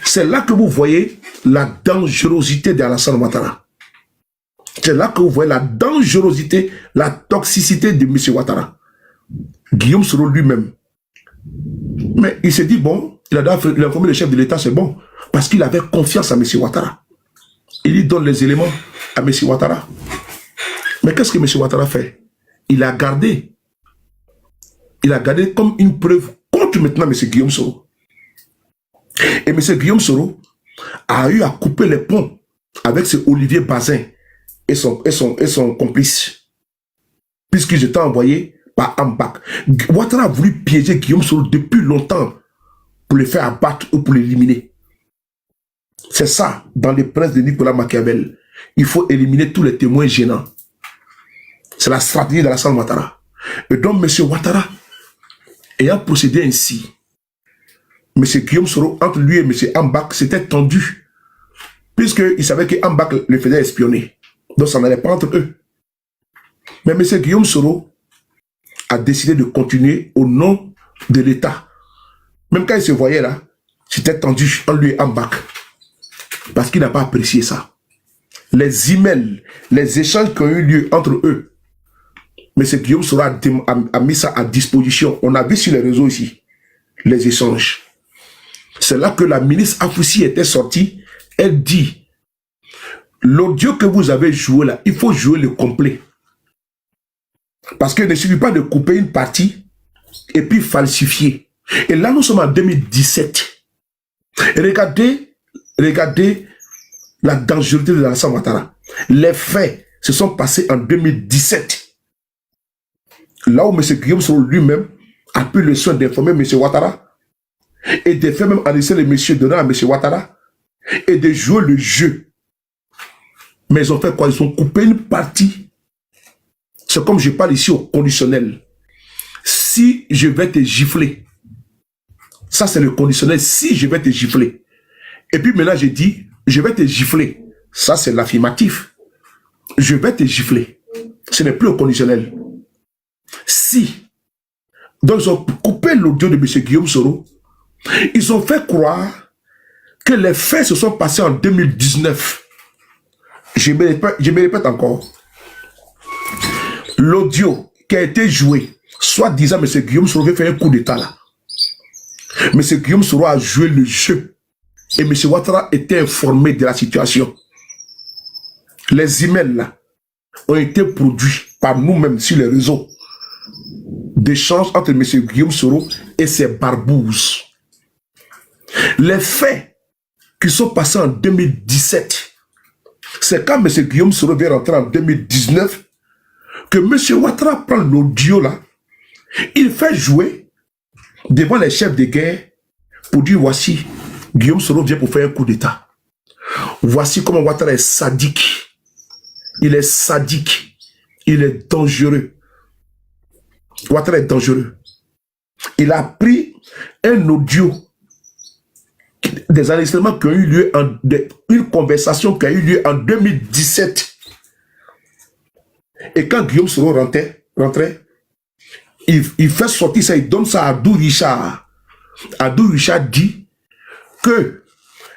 C'est là que vous voyez la dangerosité d'Alassane Ouattara. C'est là que vous voyez la dangerosité, la toxicité de M. Ouattara. Guillaume Soro lui-même. Mais il s'est dit, bon, il a informé le chef de l'État, c'est bon, parce qu'il avait confiance à M. Ouattara. Il lui donne les éléments à M. Ouattara. Mais qu'est-ce que M. Ouattara fait? Il a gardé comme une preuve contre maintenant M. Guillaume Soro. Et M. Guillaume Soro a eu à couper les ponts avec ce Olivier Bazin et son complice, puisqu'ils étaient envoyés par Ambak. Ouattara a voulu piéger Guillaume Soro depuis longtemps pour le faire abattre ou pour l'éliminer. C'est ça, dans les princes de Nicolas Machiavel. Il faut éliminer tous les témoins gênants. C'est la stratégie d'Alassane Ouattara. Et donc, M. Ouattara, ayant procédé ainsi, M. Guillaume Soro, entre lui et M. Ambak, c'était tendu. Puisqu'il savait que Ambak le faisait espionner. Donc ça n'allait pas entre eux. Mais M. Guillaume Soro a décidé de continuer au nom de l'État. Même quand il se voyait là, c'était tendu en lui et en bac. Parce qu'il n'a pas apprécié ça. Les emails, les échanges qui ont eu lieu entre eux, M. Guillaume Soro a mis ça à disposition. On a vu sur les réseaux ici, les échanges. C'est là que la ministre Afoussi était sortie. Elle dit, l'audio que vous avez joué là, il faut jouer le complet. Parce qu'il ne suffit pas de couper une partie et puis falsifier. Et là, nous sommes en 2017. Et regardez la dangerosité de Alassane Ouattara. Les faits se sont passés en 2017. Là où M. Guillaume Soro lui-même a pris le soin d'informer M. Ouattara et de faire même enregistrer les messieurs donnant à M. Ouattara et de jouer le jeu. Mais ils ont fait quoi? Ils ont coupé une partie. C'est comme je parle ici au conditionnel. Si je vais te gifler, ça c'est le conditionnel, si je vais te gifler. Et puis maintenant je dis, je vais te gifler. Ça c'est l'affirmatif. Je vais te gifler. Ce n'est plus au conditionnel. Si. Donc ils ont coupé l'audio de M. Guillaume Soro. Ils ont fait croire que les faits se sont passés en 2019. Je me répète encore. L'audio qui a été joué, soit disant M. Guillaume Soro veut faire un coup d'état là. M. Guillaume Soro a joué le jeu. Et M. Ouattara était informé de la situation. Les emails là ont été produits par nous-mêmes sur les réseaux d'échanges entre M. Guillaume Soro et ses barbouzes. Les faits qui sont passés en 2017, c'est quand M. Guillaume Soro vient rentrer en 2019 que M. Ouattara prend l'audio là, il fait jouer devant les chefs de guerre pour dire voici, Guillaume Soro vient pour faire un coup d'état. Voici comment Ouattara est sadique. Il est sadique. Il est dangereux. Ouattara est dangereux. Il a pris un audio des enregistrements qui ont eu lieu, une conversation qui a eu lieu en 2017. Et quand Guillaume Soro rentrait, il fait sortir ça, il donne ça à Abdou Richard. Abdou Richard dit que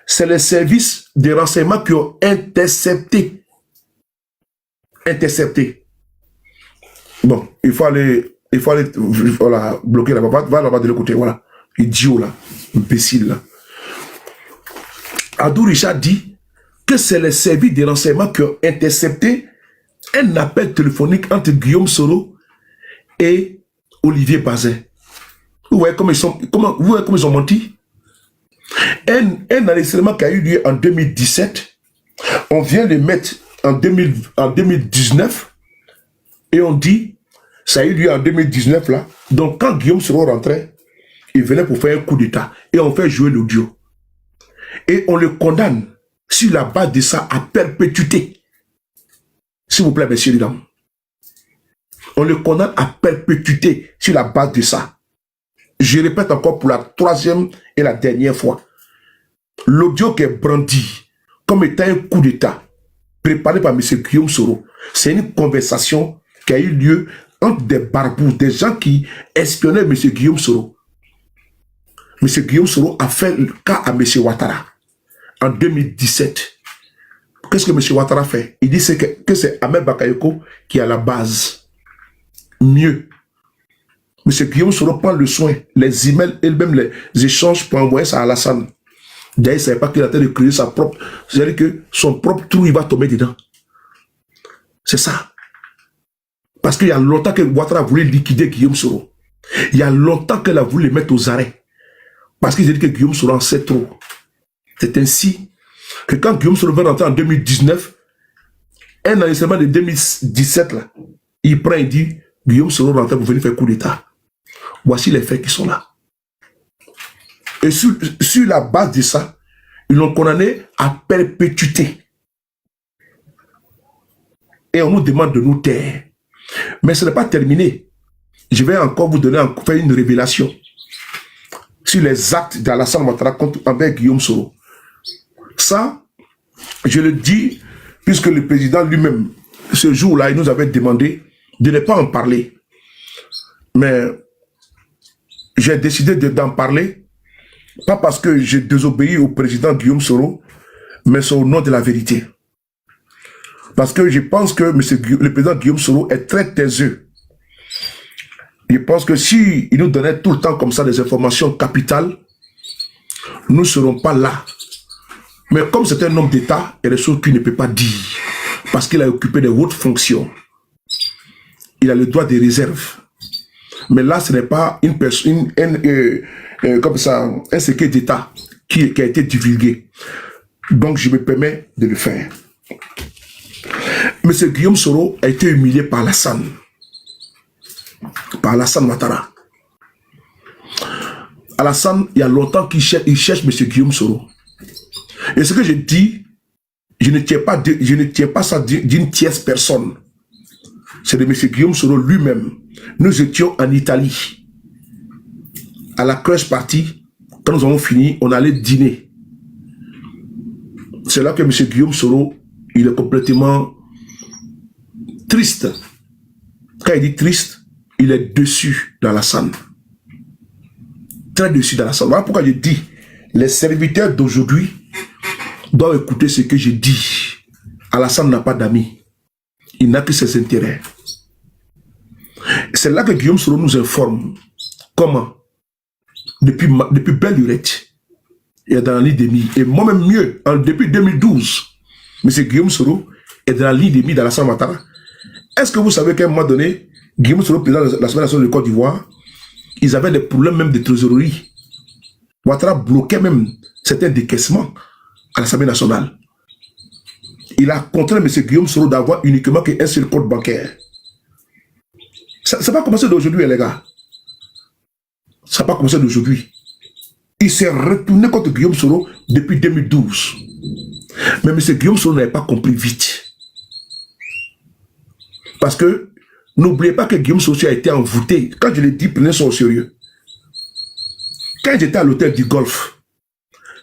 c'est les services de renseignement qui ont intercepté. Bon, il faut aller voilà, bloquer là-bas. Va là-bas de l'autre côté, voilà. Idiot là, imbécile là. Abdou Richard dit que c'est les services de renseignement qui ont intercepté un appel téléphonique entre Guillaume Soro et Olivier Bazin. Vous voyez comment ils ont menti? Un enregistrement qui a eu lieu en 2017, on vient le mettre en 2019 et on dit ça a eu lieu en 2019 là. Donc quand Guillaume Soro rentrait, il venait pour faire un coup d'état et on fait jouer l'audio. Et on le condamne sur la base de ça à perpétuité. S'il vous plaît, messieurs et dames. On le condamne à perpétuité sur la base de ça. Je répète encore pour la troisième et la dernière fois. L'audio qui est brandi comme étant un coup d'état préparé par M. Guillaume Soro, c'est une conversation qui a eu lieu entre des barbours, des gens qui espionnaient M. Guillaume Soro. M. Guillaume Soro a fait le cas à M. Ouattara en 2017. Qu'est-ce que M. Ouattara fait? Il dit que c'est Ahmed Bakayoko qui est à la base. Mieux. M. Guillaume Soro prend le soin, les emails et même les échanges pour envoyer ça à Alassane. D'ailleurs, il ne savait pas qu'il a en train de créer sa propre... C'est-à-dire que son propre trou, il va tomber dedans. C'est ça. Parce qu'il y a longtemps que Ouattara voulait liquider Guillaume Soro. Il y a longtemps qu'elle a voulu le mettre aux arrêts. Parce qu'il a dit que Guillaume Soro en sait trop. C'est ainsi que quand Guillaume Soro va rentrer en 2019, un enregistrement de 2017, là, il prend et dit, Guillaume Soro rentre pour venir faire coup d'état. Voici les faits qui sont là. Et sur la base de ça, ils l'ont condamné à perpétuité. Et on nous demande de nous taire. Mais ce n'est pas terminé. Je vais encore vous donner, faire une révélation sur les actes d'Alassane Ouattara envers Guillaume Soro. Ça, je le dis, puisque le président lui-même, ce jour-là, il nous avait demandé de ne pas en parler. Mais j'ai décidé d'en parler, pas parce que j'ai désobéi au président Guillaume Soro, mais c'est au nom de la vérité. Parce que je pense que le président Guillaume Soro est très taiseux. Je pense que si il nous donnait tout le temps comme ça des informations capitales, nous ne serons pas là. Mais comme c'est un homme d'État, il y a des choses qu'il ne peut pas dire. Parce qu'il a occupé des hautes fonctions. Il a le droit des réserves. Mais là, ce n'est pas une personne, comme ça, un secret d'État qui a été divulgué. Donc, je me permets de le faire. M. Guillaume Soro a été humilié par Alassane. Par Alassane Ouattara. Alassane, il y a longtemps qu'il cherche M. Guillaume Soro. Et ce que je dis, je ne tiens pas ça d'une tierce personne. C'est de M. Guillaume Soro lui-même. Nous étions en Italie. À la crèche party, quand nous avons fini, on allait dîner. C'est là que M. Guillaume Soro, il est complètement triste. Quand il dit triste, il est dessus dans la scène. Très dessus dans la scène. Voilà pourquoi je dis, les serviteurs d'aujourd'hui doivent écouter ce que je dis. Alassane n'a pas d'amis. Il n'a que ses intérêts. C'est là que Guillaume Soro nous informe comment, depuis belle lurette, il est dans la ligne des mis. Et moi-même mieux, depuis 2012, M. Guillaume Soro est dans la ligne des mis d'Alassane Ouattara. Est-ce que vous savez qu'à un moment donné, Guillaume Soro, président de l'Assemblée nationale de Côte d'Ivoire, ils avaient des problèmes même de trésorerie. Ouattara bloquait même certains décaissements à l'Assemblée nationale. Il a contraint M. Guillaume Soro d'avoir uniquement qu'un seul compte bancaire. Ça n'a pas commencé d'aujourd'hui, les gars. Ça n'a pas commencé d'aujourd'hui. Il s'est retourné contre Guillaume Soro depuis 2012. Mais M. Guillaume Soro n'avait pas compris vite. Parce que, n'oubliez pas que Guillaume Soro a été envoûté. Quand je l'ai dit, prenez ça au sérieux. Quand j'étais à l'hôtel du Golfe,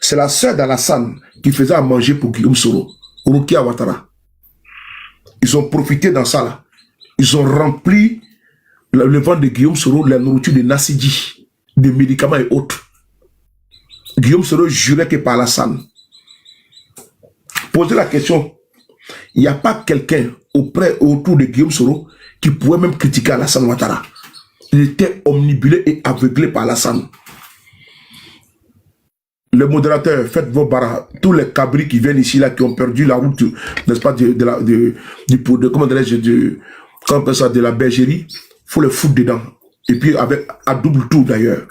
c'est la sœur d'Alassane qui faisait à manger pour Guillaume Soro, Rukia Ouattara. Ils ont profité dans ça là. Ils ont rempli le ventre de Guillaume Soro, la nourriture de Nassidi, des médicaments et autres. Guillaume Soro jurait que par Alassane. Posez la question, il n'y a pas quelqu'un autour de Guillaume Soro qui pouvait même critiquer Alassane Ouattara. Il était omnibulé et aveuglé par Alassane. Les modérateurs, faites vos barras. Tous les cabris qui viennent ici, là, qui ont perdu la route, n'est-ce pas, de la bergerie, il faut les foutre dedans. Et puis, à double tour d'ailleurs.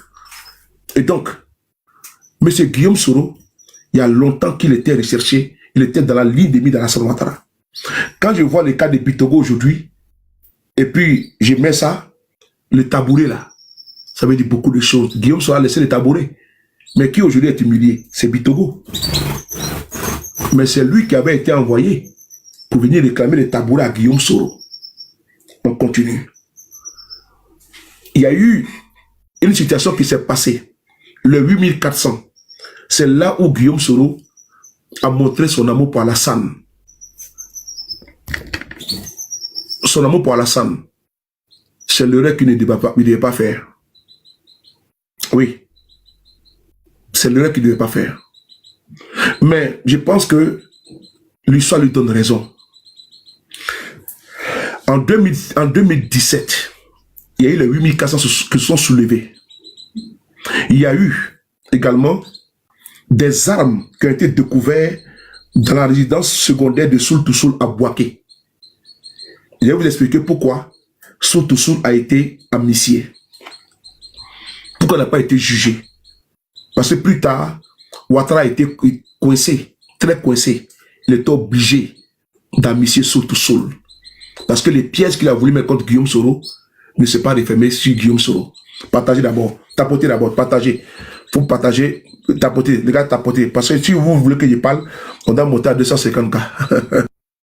Et donc, M. Guillaume Soro, il y a longtemps qu'il était recherché, il était dans la ligne des mis d'Alassane Ouattara. Quand je vois le cas de Bitogo aujourd'hui, et puis je mets ça, le tabouret là, ça veut dire beaucoup de choses. Guillaume Soro a laissé le tabouret. Mais qui aujourd'hui est humilié? C'est Bitogo. Mais c'est lui qui avait été envoyé pour venir réclamer le tabouret à Guillaume Soro. On continue. Il y a eu une situation qui s'est passée. Le 8400. C'est là où Guillaume Soro a montré son amour pour Alassane. Son amour pour Alassane. C'est l'erreur qu'il ne devait pas faire. Oui. C'est l'erreur qu'il ne devait pas faire. Mais je pense que l'histoire lui donne raison. En 2017, il y a eu les 8400 qui sont soulevés. Il y a eu également des armes qui ont été découvertes dans la résidence secondaire de Soul to Soul à Bouaké. Je vais vous expliquer pourquoi Soul to Soul a été amnistié. Pourquoi il n'a pas été jugé. Parce que plus tard, Ouattara a été coincé, très coincé. Il était obligé d'amnistier Soul to Soul. Parce que les pièges qu'il a voulu mettre contre Guillaume Soro ne s'est pas refermé sur Guillaume Soro. Partagez d'abord, tapotez d'abord, partagez. Il faut partager, tapoter, les gars, tapoter. Parce que si vous voulez que je parle, on doit monter à 250K.